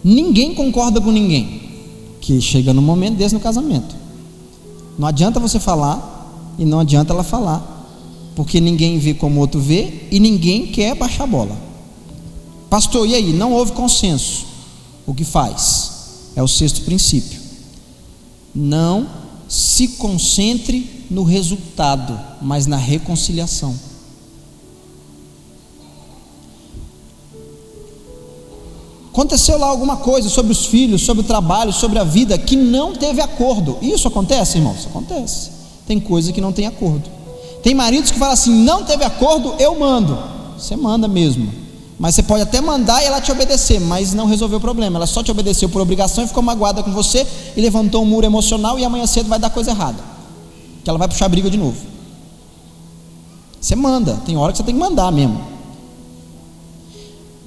ninguém concorda com ninguém, que chega num momento desse no casamento. Não adianta você falar e não adianta ela falar, porque ninguém vê como o outro vê e ninguém quer baixar a bola. Pastor, e aí? Não houve consenso. O que faz? É o sexto princípio: não se concentre no resultado, mas na reconciliação. Aconteceu lá alguma coisa sobre os filhos, sobre o trabalho, sobre a vida, que não teve acordo. Isso acontece, irmãos? Acontece. Tem coisa que não tem acordo. Tem maridos que falam assim: não teve acordo, eu mando. Você manda mesmo, mas você pode até mandar e ela te obedecer, mas não resolveu o problema. Ela só te obedeceu por obrigação e ficou magoada com você e levantou um muro emocional, e amanhã cedo vai dar coisa errada, que ela vai puxar a briga de novo. Você manda, tem hora que você tem que mandar mesmo.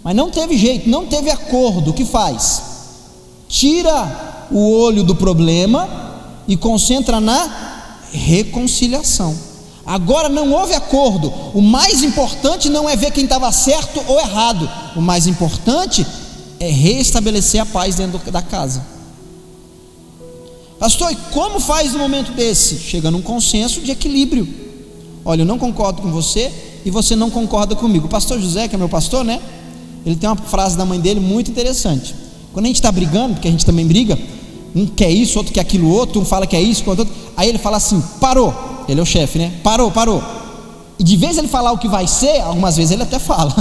Mas não teve jeito, não teve acordo. O que faz? Tira o olho do problema e concentra na reconciliação. Agora não houve acordo. O mais importante não é ver quem estava certo ou errado. O mais importante é restabelecer a paz dentro da casa. Pastor, e como faz no momento desse? Chega num consenso de equilíbrio. Olha, eu não concordo com você e você não concorda comigo. O pastor José, que é meu pastor, né? Ele tem uma frase da mãe dele muito interessante. Quando a gente está brigando, porque a gente também briga, um quer isso, outro quer aquilo outro, um fala que é isso, outro. Aí ele fala assim: parou. Ele é o chefe, né? Parou. E de vez ele falar o que vai ser, algumas vezes ele até fala,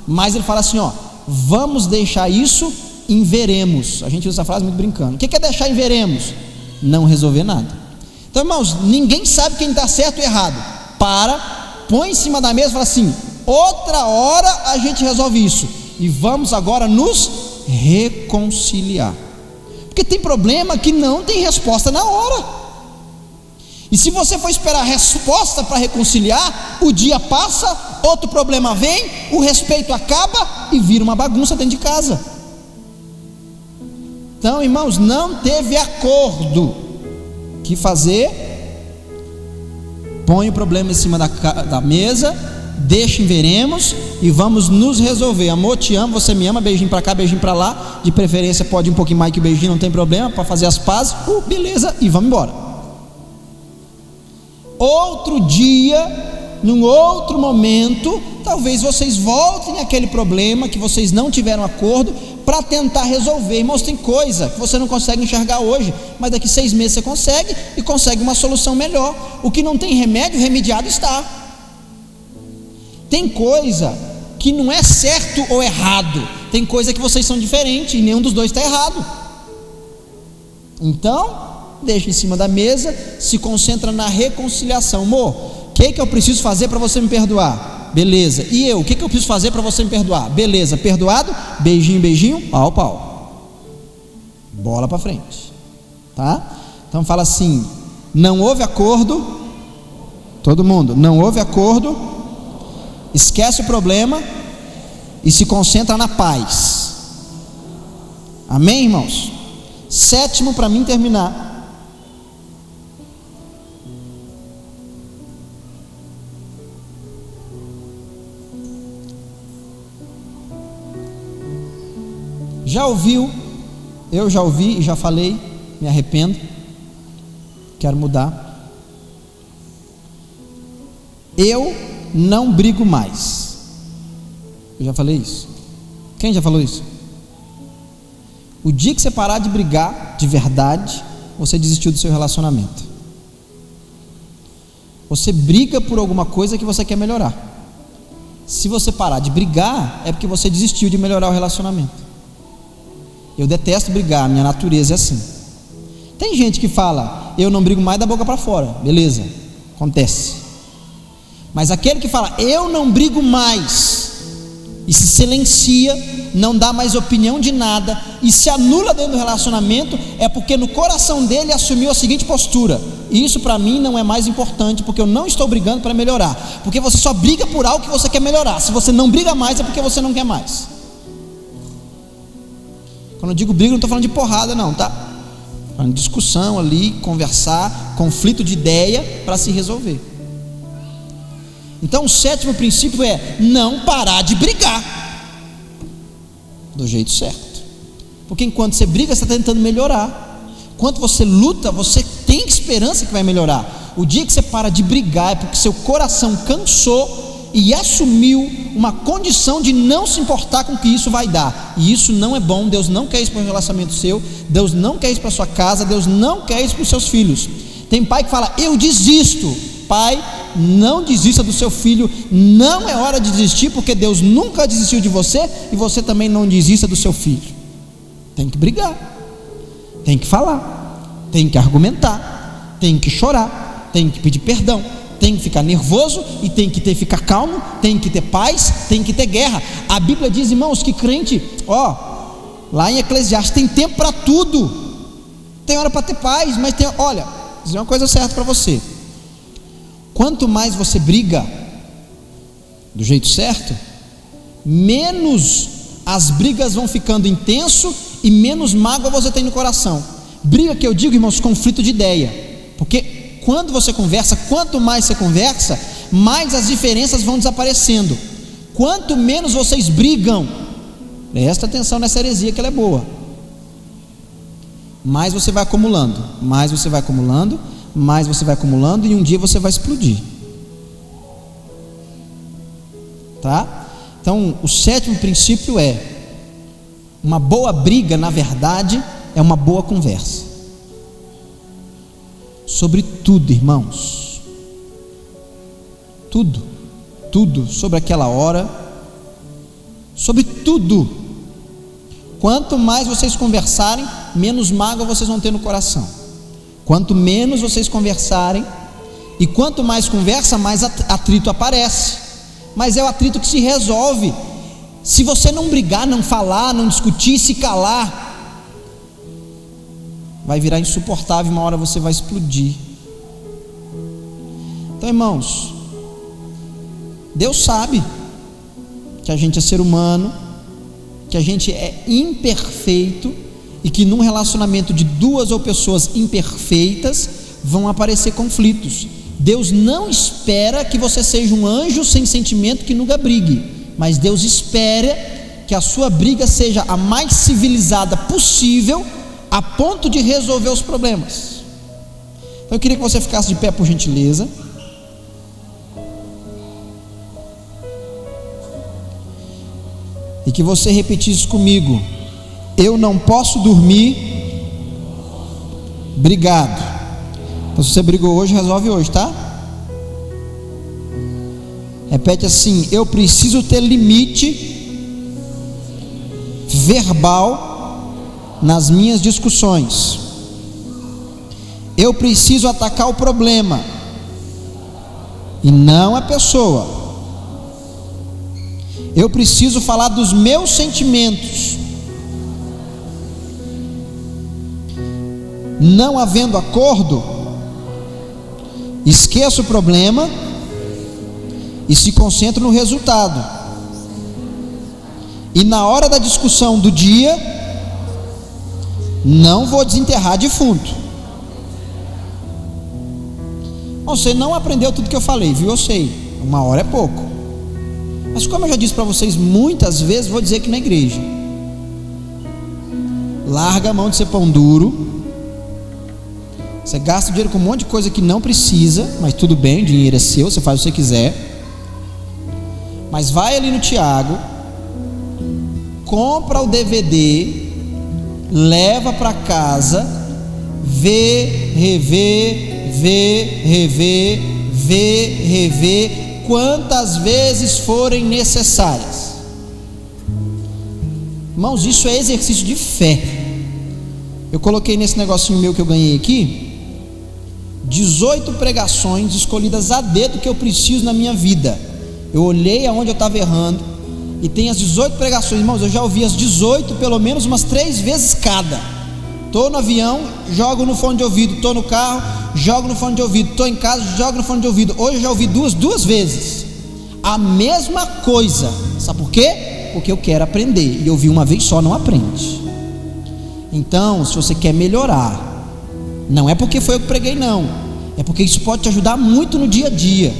mas ele fala assim: ó, vamos deixar isso em veremos. A gente usa essa frase muito brincando. O que é deixar em veremos? Não resolver nada. Então, irmãos, ninguém sabe quem está certo ou errado. Põe em cima da mesa e fala assim: outra hora a gente resolve isso, e vamos agora nos reconciliar. Porque tem problema que não tem resposta na hora. E se você for esperar a resposta para reconciliar, o dia passa, outro problema vem, o respeito acaba e vira uma bagunça dentro de casa. Então, irmãos, não teve acordo. O que fazer? Põe o problema em cima da mesa, deixa em veremos e vamos nos resolver. Amor, te amo, você me ama, beijinho para cá, beijinho para lá. De preferência pode ir um pouquinho mais que o beijinho, não tem problema, para fazer as pazes. Beleza, e vamos embora. Outro dia, num outro momento, talvez vocês voltem àquele problema que vocês não tiveram acordo, para tentar resolver. Irmãos, tem coisa que você não consegue enxergar hoje, mas daqui 6 meses você consegue, e consegue uma solução melhor. O que não tem remédio, remediado está. Tem coisa que não é certo ou errado, tem coisa que vocês são diferentes, e nenhum dos dois está errado. Então, deixa em cima da mesa, se concentra na reconciliação. Amor, o que eu preciso fazer para você me perdoar? Beleza. E eu, o que eu preciso fazer para você me perdoar? Beleza, perdoado, beijinho, pau. Bola para frente, tá? Então fala assim: não houve acordo, todo mundo, não houve acordo, esquece o problema e se concentra na paz. Amém, irmãos? 7º, para mim terminar. Já ouviu? Eu já ouvi e já falei, me arrependo, quero mudar. Eu não brigo mais. Eu já falei isso. Quem já falou isso? O dia que você parar de brigar de verdade, você desistiu do seu relacionamento. Você briga por alguma coisa que você quer melhorar. Se você parar de brigar, é porque você desistiu de melhorar o relacionamento. Eu detesto brigar, minha natureza é assim. Tem gente que fala: eu não brigo mais da boca para fora. Beleza, acontece. Mas aquele que fala: eu não brigo mais, e se silencia, não dá mais opinião de nada, e se anula dentro do relacionamento, é porque no coração dele assumiu a seguinte postura: isso para mim não é mais importante, porque eu não estou brigando para melhorar. Porque você só briga por algo que você quer melhorar. Se você não briga mais, é porque você não quer mais. Quando eu digo briga, não estou falando de porrada não, tá? Falando de discussão ali, conversar, conflito de ideia para se resolver. Então o 7º princípio é não parar de brigar do jeito certo. Porque enquanto você briga, você está tentando melhorar. Enquanto você luta, você tem esperança que vai melhorar. O dia que você para de brigar é porque seu coração cansou e assumiu uma condição de não se importar com o que isso vai dar, e isso não é bom. Deus não quer isso para o relacionamento seu, Deus não quer isso para a sua casa, Deus não quer isso para os seus filhos. Tem pai que fala: eu desisto. Pai, não desista do seu filho, não é hora de desistir, porque Deus nunca desistiu de você, e você também não desista do seu filho. Tem que brigar, tem que falar, tem que argumentar, tem que chorar, tem que pedir perdão, tem que ficar nervoso e tem que ficar calmo, tem que ter paz, tem que ter guerra. A Bíblia diz, irmãos, que crente, lá em Eclesiastes, tem tempo para tudo. Tem hora para ter paz, mas tem, olha, vou dizer uma coisa certa para você: quanto mais você briga do jeito certo, menos as brigas vão ficando intenso e menos mágoa você tem no coração. Briga, que eu digo, irmãos, conflito de ideia, porque quando você conversa, quanto mais você conversa, mais as diferenças vão desaparecendo. Quanto menos vocês brigam, presta atenção nessa heresia que ela é boa. mais você vai acumulando, mais você vai acumulando, mais você vai acumulando, e um dia você vai explodir. Tá? Então, o sétimo princípio é: uma boa briga, na verdade, é uma boa conversa. Sobre tudo, irmãos. Tudo sobre aquela hora, sobre tudo. Quanto mais vocês conversarem, menos mágoa vocês vão ter no coração. Quanto menos vocês conversarem, e quanto mais conversa, mais atrito aparece. Mas é o atrito que se resolve se você não brigar, não falar, não discutir, se calar. Vai virar insuportável, uma hora você vai explodir. Então, irmãos, Deus sabe que a gente é ser humano, que a gente é imperfeito, e que num relacionamento de duas ou pessoas imperfeitas vão aparecer conflitos. Deus não espera que você seja um anjo sem sentimento que nunca brigue, mas Deus espera que a sua briga seja a mais civilizada possível, a ponto de resolver os problemas. Então eu queria que você ficasse de pé, por gentileza. E que você repetisse comigo: eu não posso dormir brigado. Então, se você brigou hoje, resolve hoje, tá? Repete assim: eu preciso ter limite verbal nas minhas discussões. Eu preciso atacar o problema e não a pessoa. Eu preciso falar dos meus sentimentos. Não havendo acordo, esqueça o problema e se concentre no resultado. E na hora da discussão do dia, não vou desenterrar defunto. Você não aprendeu tudo que eu falei, viu? Eu sei, uma hora é pouco. Mas como eu já disse para vocês muitas vezes, vou dizer aqui na igreja: larga a mão de ser pão duro. Você gasta dinheiro com um monte de coisa que não precisa, mas tudo bem, o dinheiro é seu, você faz o que você quiser. Mas vai ali no Tiago, compra o DVD, leva para casa, vê, rever, quantas vezes forem necessárias. Irmãos, isso é exercício de fé. Eu coloquei nesse negocinho meu que eu ganhei aqui 18 pregações escolhidas a dedo que eu preciso na minha vida. Eu olhei aonde eu estava errando e tem as 18 pregações. Irmãos, eu já ouvi as 18 pelo menos umas 3 vezes cada. Estou no avião, jogo no fone de ouvido. Estou no carro, jogo no fone de ouvido. Estou em casa, jogo no fone de ouvido. Hoje eu já ouvi duas vezes a mesma coisa. Sabe por quê? Porque eu quero aprender, e ouvir uma vez só não aprende. Então, se você quer melhorar, não é porque foi eu que preguei, não, é porque isso pode te ajudar muito no dia a dia.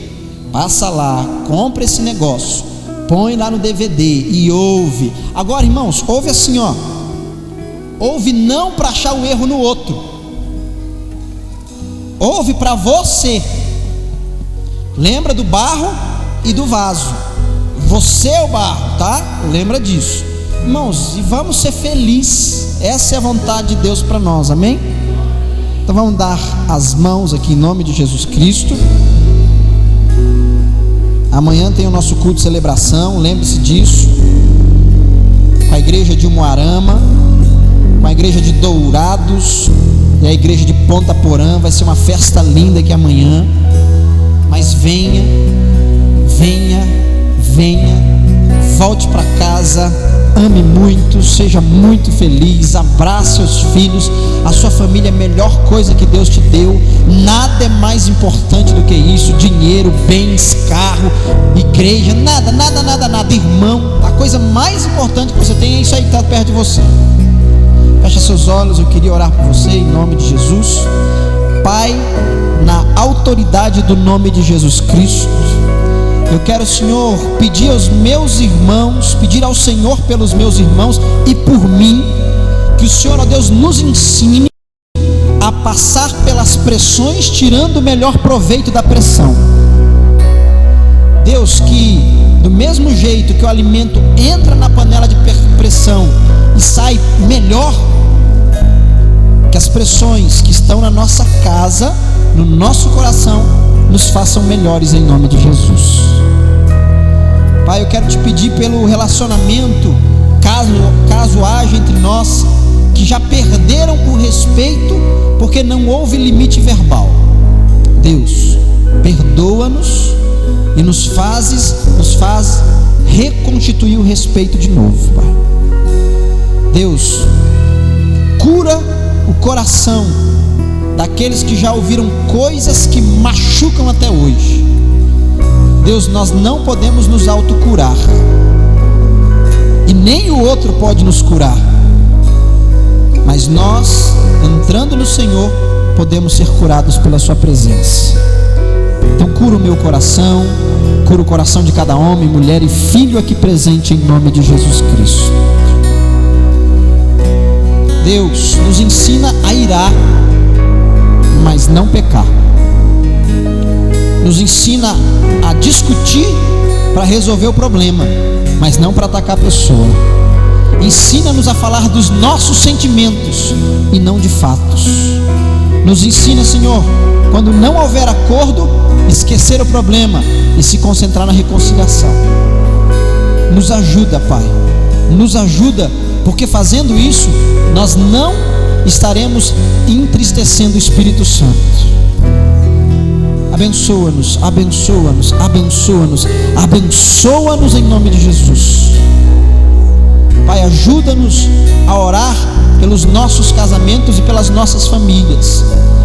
Passa lá, compra esse negócio, põe lá no DVD e ouve. Agora, irmãos, ouve assim, ó. Ouve não para achar o erro no outro, ouve para você. Lembra do barro e do vaso. Você é o barro, tá? Lembra disso, irmãos. E vamos ser felizes. Essa é a vontade de Deus para nós, amém? Então vamos dar as mãos aqui em nome de Jesus Cristo. Amanhã tem o nosso culto de celebração, lembre-se disso, com a igreja de Umuarama, com a igreja de Dourados e a igreja de Ponta Porã. Vai ser uma festa linda aqui amanhã. Mas venha, volte para casa, ame muito, seja muito feliz, abrace seus filhos. A sua família é a melhor coisa que Deus te deu. Nada é mais importante do que isso: dinheiro, bens, carro, igreja, nada. Irmão, a coisa mais importante que você tem é isso aí que está perto de você. Feche seus olhos, eu queria orar por você em nome de Jesus. Pai, na autoridade do nome de Jesus Cristo, eu quero, Senhor, pedir aos meus irmãos, pedir ao Senhor pelos meus irmãos e por mim, que o Senhor, ó Deus, nos ensine passar pelas pressões, tirando o melhor proveito da pressão. Deus, que do mesmo jeito que o alimento entra na panela de pressão e sai melhor, que as pressões que estão na nossa casa, no nosso coração, nos façam melhores em nome de Jesus. Pai, eu quero te pedir pelo relacionamento, caso haja entre nós que já perderam o respeito porque não houve limite verbal. Deus, perdoa-nos e nos faz reconstituir o respeito de novo, Pai. Deus, cura o coração daqueles que já ouviram coisas que machucam até hoje. Deus, nós não podemos nos autocurar, e nem o outro pode nos curar, mas nós, entrando no Senhor, podemos ser curados pela sua presença. Então cura o meu coração, cura o coração de cada homem, mulher e filho aqui presente, em nome de Jesus Cristo. Deus, nos ensina a irar, mas não pecar. Nos ensina a discutir para resolver o problema, mas não para atacar a pessoa. Ensina-nos a falar dos nossos sentimentos e não de fatos. Nos ensina, Senhor, quando não houver acordo, esquecer o problema e se concentrar na reconciliação. Nos ajuda, Pai, nos ajuda, porque fazendo isso, nós não estaremos entristecendo o Espírito Santo. Abençoa-nos, abençoa-nos, abençoa-nos, abençoa-nos em nome de Jesus. Pai, ajuda-nos a orar pelos nossos casamentos e pelas nossas famílias.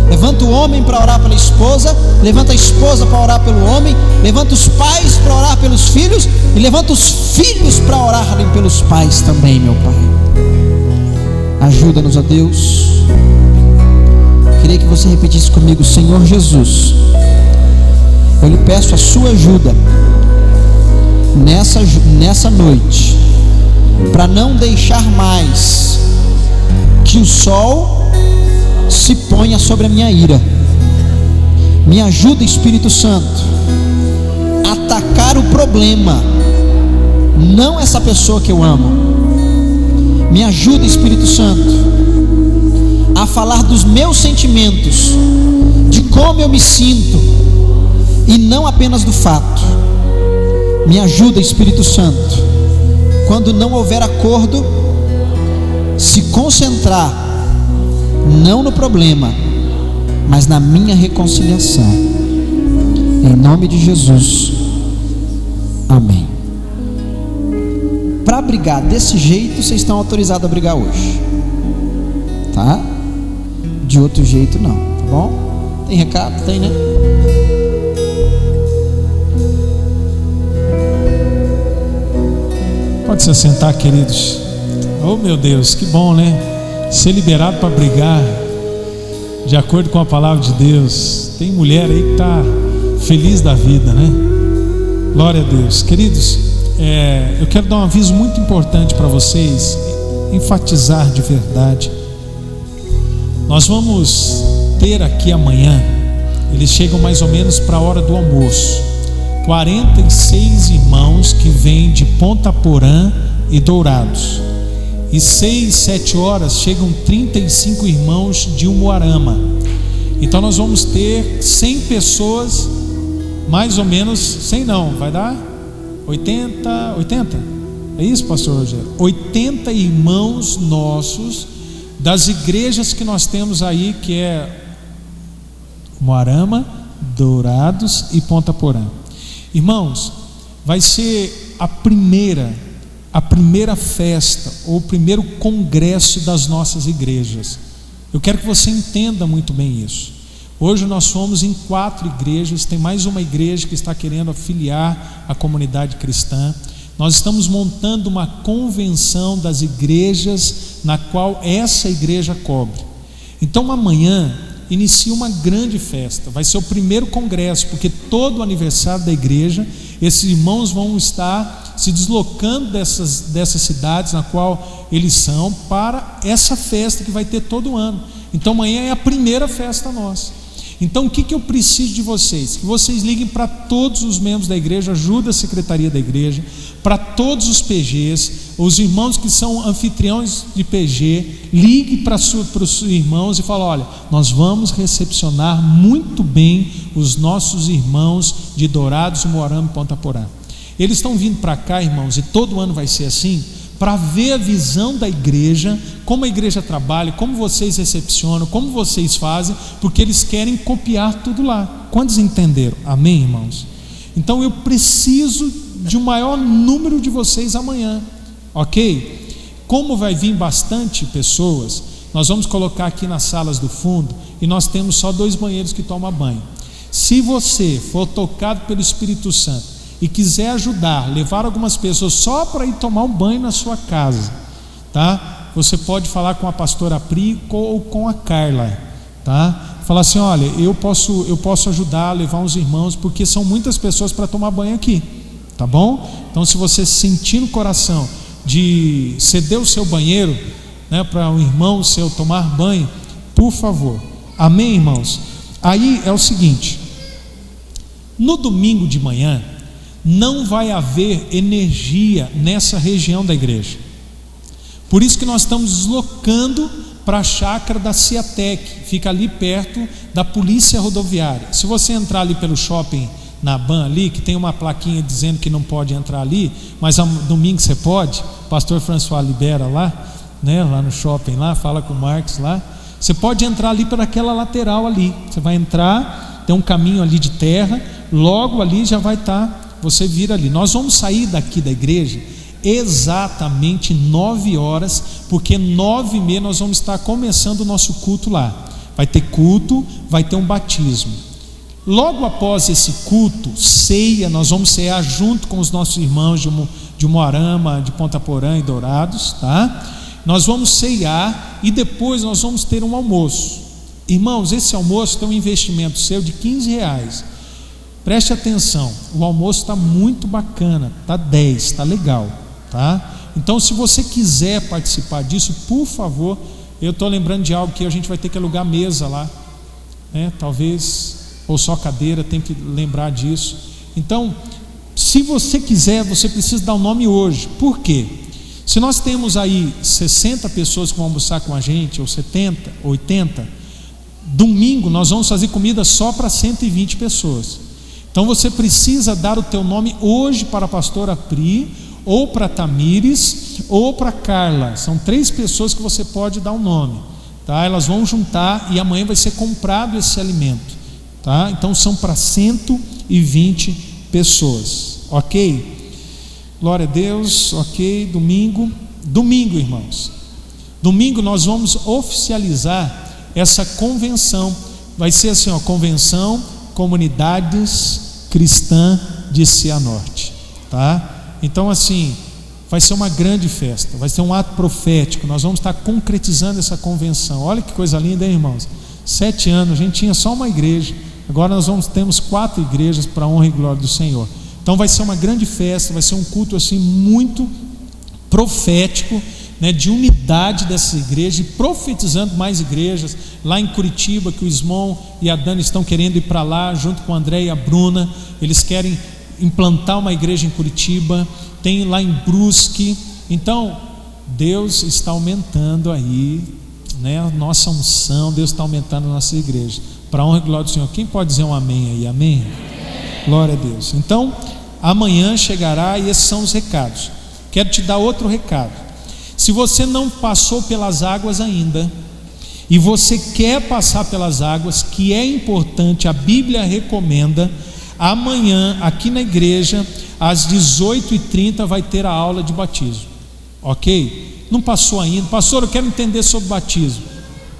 Levanta o homem para orar pela esposa, levanta a esposa para orar pelo homem, levanta os pais para orar pelos filhos, e levanta os filhos para orarem pelos pais também, meu Pai. Ajuda-nos, ó Deus. Queria que você repetisse comigo: Senhor Jesus, eu lhe peço a sua ajuda nessa noite, para não deixar mais que o sol se ponha sobre a minha ira. Me ajuda, Espírito Santo, a atacar o problema, não essa pessoa que eu amo. Me ajuda, Espírito Santo, a falar dos meus sentimentos, de como eu me sinto, e não apenas do fato. Me ajuda, Espírito Santo, quando não houver acordo, se concentrar não no problema, mas na minha reconciliação. Em nome de Jesus, amém. Para brigar desse jeito, vocês estão autorizados a brigar hoje, tá? De outro jeito não, tá bom? Tem recado? Tem, né? Pode se assentar, queridos. Oh meu Deus, que bom, né? Ser liberado para brigar de acordo com a palavra de Deus. Tem mulher aí que está feliz da vida, né? Glória a Deus. Queridos, eu quero dar um aviso muito importante para vocês, enfatizar de verdade. Nós vamos ter aqui amanhã, eles chegam mais ou menos para a hora do almoço, 46 irmãos que vêm de Ponta Porã e Dourados, e 6, 7 horas chegam 35 irmãos de Umuarama. Então nós vamos ter 100 pessoas, mais ou menos, 100 não, vai dar 80, é isso, pastor Rogério? 80 irmãos nossos, das igrejas que nós temos aí, que é Umuarama, Dourados e Ponta Porã. Irmãos, vai ser a primeira festa, ou o primeiro congresso das nossas igrejas. Eu quero que você entenda muito bem isso. Hoje nós fomos em 4 igrejas, tem mais uma igreja que está querendo afiliar a comunidade cristã. Nós estamos montando uma convenção das igrejas, na qual essa igreja cobre. Então amanhã inicia uma grande festa, vai ser o primeiro congresso, porque todo o aniversário da igreja, esses irmãos vão estar se deslocando dessas cidades na qual eles são para essa festa que vai ter todo ano. Então amanhã é a primeira festa nossa. Então o que eu preciso de vocês? Que vocês liguem para todos os membros da igreja, ajuda a secretaria da igreja, para todos os PGs, os irmãos que são anfitriões de PG, ligue para os irmãos e fala: olha, nós vamos recepcionar muito bem os nossos irmãos de Dourados, Umuarama e Ponta Porã. Eles estão vindo para cá, irmãos, e todo ano vai ser assim, para ver a visão da igreja, como a igreja trabalha, como vocês recepcionam, como vocês fazem, porque eles querem copiar tudo lá. Quantos entenderam? Amém, irmãos? Então eu preciso de um maior número de vocês amanhã, ok? Como vai vir bastante pessoas, nós vamos colocar aqui nas salas do fundo, e nós temos só 2 banheiros que tomam banho. Se você for tocado pelo Espírito Santo e quiser ajudar, levar algumas pessoas só para ir tomar um banho na sua casa, tá? Você pode falar com a pastora Pri ou com a Carla, tá? Falar assim: olha, eu posso ajudar a levar uns irmãos, porque são muitas pessoas para tomar banho aqui, tá bom? Então, se você sentir no coração de ceder o seu banheiro, né, para um irmão seu tomar banho, por favor. Amém, irmãos? Aí é o seguinte: no domingo de manhã não vai haver energia nessa região da igreja. Por isso que nós estamos deslocando para a chácara da Ciatec, fica ali perto da polícia rodoviária. Se você entrar ali pelo shopping na Ban ali, que tem uma plaquinha dizendo que não pode entrar ali, mas domingo você pode, o pastor François libera lá, né, lá no shopping lá, fala com o Marcos lá, você pode entrar ali por aquela lateral ali, você vai entrar, tem um caminho ali de terra, logo ali já vai estar, você vira ali. Nós vamos sair daqui da igreja exatamente 9 horas, porque 9h30 nós vamos estar começando o nosso culto lá. Vai ter culto, vai ter um batismo. Logo após esse culto, ceia, nós vamos cear junto com os nossos irmãos de Umuarama, de Ponta Porã e Dourados, tá? Nós vamos ceiar e depois nós vamos ter um almoço. Irmãos, esse almoço tem um investimento seu de R$15. Preste atenção, o almoço está muito bacana, está 10, está legal, tá? Então, se você quiser participar disso, por favor, eu estou lembrando de algo que a gente vai ter que alugar mesa lá, né? Talvez, ou só cadeira, tem que lembrar disso. Então, se você quiser, você precisa dar o nome hoje. Por quê? Se nós temos aí 60 pessoas que vão almoçar com a gente, ou 70, 80, domingo nós vamos fazer comida só para 120 pessoas. Então você precisa dar o teu nome hoje para a pastora Pri, ou para a Tamires, ou para a Carla. São 3 pessoas que você pode dar o nome, tá? Elas vão juntar e amanhã vai ser comprado esse alimento, tá? Então são para 120 pessoas, ok? Glória a Deus, ok. Domingo, irmãos, domingo nós vamos oficializar essa convenção. Vai ser assim, ó, Convenção Comunidades Cristã de Cianorte, tá? Então assim, vai ser uma grande festa, vai ser um ato profético. Nós vamos estar concretizando essa convenção. Olha que coisa linda, hein, irmãos? 7 anos, a gente tinha só uma igreja, agora nós temos 4 igrejas para a honra e glória do Senhor. Então vai ser uma grande festa, vai ser um culto assim muito profético, né, de unidade dessa igreja, e profetizando mais igrejas. Lá em Curitiba, que o Ismon e a Dani estão querendo ir para lá, junto com o André e a Bruna, eles querem implantar uma igreja em Curitiba. Tem lá em Brusque. Então Deus está aumentando aí, né, a nossa unção. Deus está aumentando a nossa igreja, para a honra e glória do Senhor. Quem pode dizer um amém aí? Amém? Glória a Deus. Então amanhã chegará, e esses são os recados. Quero te dar outro recado. Se você não passou pelas águas ainda, e você quer passar pelas águas, que é importante, a Bíblia recomenda, amanhã aqui na igreja às 18h30 vai ter a aula de batismo, ok? Não passou ainda, pastor, eu quero entender sobre batismo.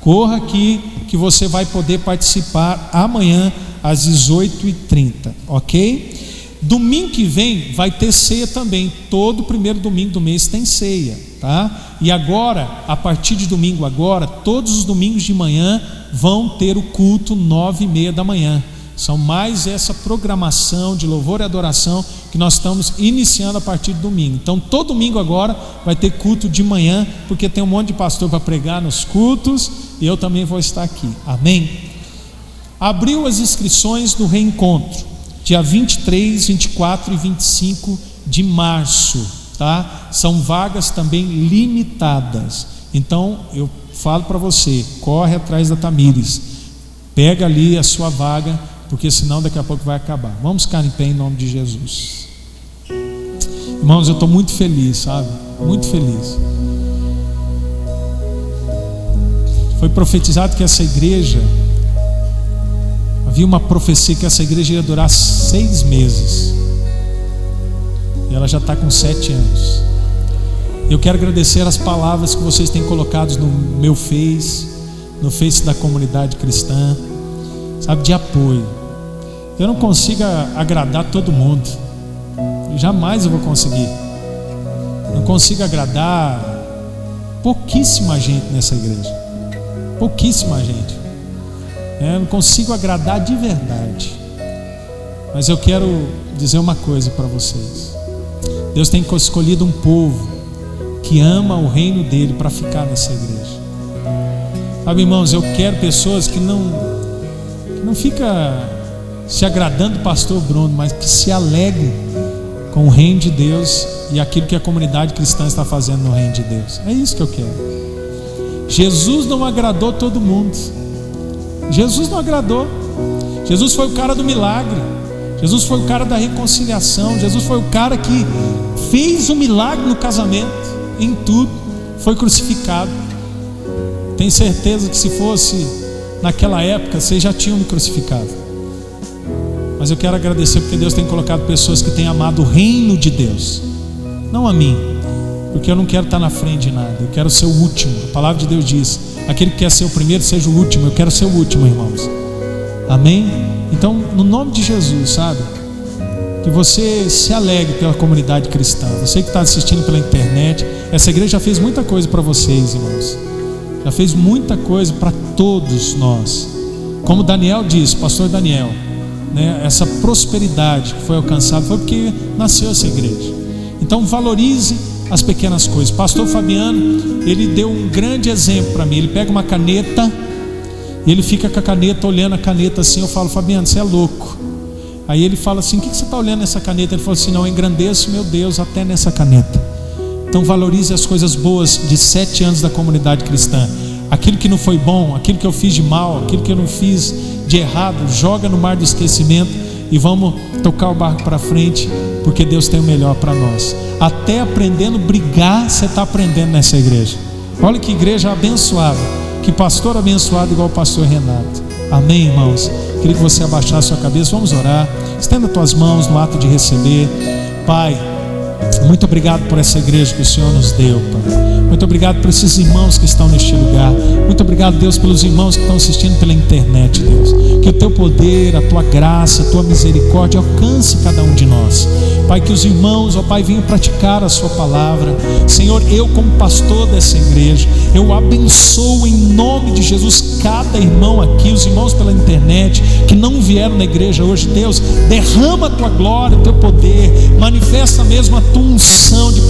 Corra aqui que você vai poder participar amanhã às 18h30, ok? Domingo que vem vai ter ceia também. Todo primeiro domingo do mês tem ceia, tá? E agora, a partir de domingo agora, todos os domingos de manhã vão ter o culto 9h30 da manhã. São mais essa programação de louvor e adoração que nós estamos iniciando a partir de domingo. Então todo domingo agora vai ter culto de manhã, porque tem um monte de pastor para pregar nos cultos, e eu também vou estar aqui, amém? Abriu as inscrições do reencontro, dia 23, 24 e 25 de março, tá? São vagas também limitadas. Então eu falo para você, corre atrás da Tamires, pega ali a sua vaga, porque senão daqui a pouco vai acabar. Vamos ficar em pé em nome de Jesus. Irmãos, eu estou muito feliz, sabe? Muito feliz. Foi profetizado que essa igreja, havia uma profecia que essa igreja ia durar 6 meses, e ela já está com 7 anos. Eu quero agradecer as palavras que vocês têm colocado no meu Face, no Face da comunidade cristã, sabe, de apoio. Eu não consigo agradar todo mundo, jamais eu vou conseguir. Não consigo agradar pouquíssima gente nessa igreja, pouquíssima gente. Eu não consigo agradar de verdade. Mas eu quero dizer uma coisa para vocês: Deus tem escolhido um povo que ama o reino dele para ficar nessa igreja. Sabe, irmãos, eu quero pessoas que não fica se agradando do pastor Bruno, mas que se alegrem com o reino de Deus e aquilo que a comunidade cristã está fazendo no reino de Deus. É isso que eu quero. Jesus não agradou todo mundo. Jesus não agradou. Jesus foi o cara do milagre. Jesus foi o cara da reconciliação. Jesus foi o cara que fez o milagre no casamento, em tudo. Foi crucificado. Tenho certeza que se fosse naquela época, vocês já tinham me crucificado. Mas eu quero agradecer porque Deus tem colocado pessoas que têm amado o reino de Deus, não a mim, porque eu não quero estar na frente de nada. Eu quero ser o último. A palavra de Deus diz: aquele que quer ser o primeiro, seja o último. Eu quero ser o último, irmãos. Amém? Então, no nome de Jesus, sabe, que você se alegre pela comunidade cristã. Você que está assistindo pela internet, essa igreja já fez muita coisa para vocês, irmãos. Já fez muita coisa para todos nós. Como Daniel disse, pastor Daniel, né, essa prosperidade que foi alcançada foi porque nasceu essa igreja. Então valorize as pequenas coisas. Pastor Fabiano, ele deu um grande exemplo para mim. Ele pega uma caneta e ele fica com a caneta, olhando a caneta assim. Eu falo: Fabiano, você é louco. Aí ele fala assim: o que você está olhando nessa caneta? Ele falou assim: não, eu engrandeço meu Deus até nessa caneta. Então valorize as coisas boas de 7 anos da comunidade cristã. Aquilo que não foi bom, aquilo que eu fiz de mal, aquilo que eu não fiz de errado, joga no mar do esquecimento e vamos tocar o barco para frente, porque Deus tem o melhor para nós. Até aprendendo a brigar, você está aprendendo nessa igreja. Olha que igreja abençoada, que pastor abençoado igual o pastor Renato. Amém, irmãos? Queria que você abaixasse a sua cabeça. Vamos orar. Estenda as tuas mãos no ato de receber. Pai, muito obrigado por essa igreja que o Senhor nos deu, Pai. Muito obrigado por esses irmãos que estão neste lugar. Muito obrigado, Deus, pelos irmãos que estão assistindo pela internet, Deus. Que o teu poder, a tua graça, a tua misericórdia alcance cada um de nós. Pai, que os irmãos, ó Pai, venham praticar a sua palavra. Senhor, eu como pastor dessa igreja, eu abençoo em nome de Jesus cada irmão aqui, os irmãos pela internet que não vieram na igreja hoje. Deus, derrama a tua glória, o teu poder, manifesta mesmo a tua unção de prosperidade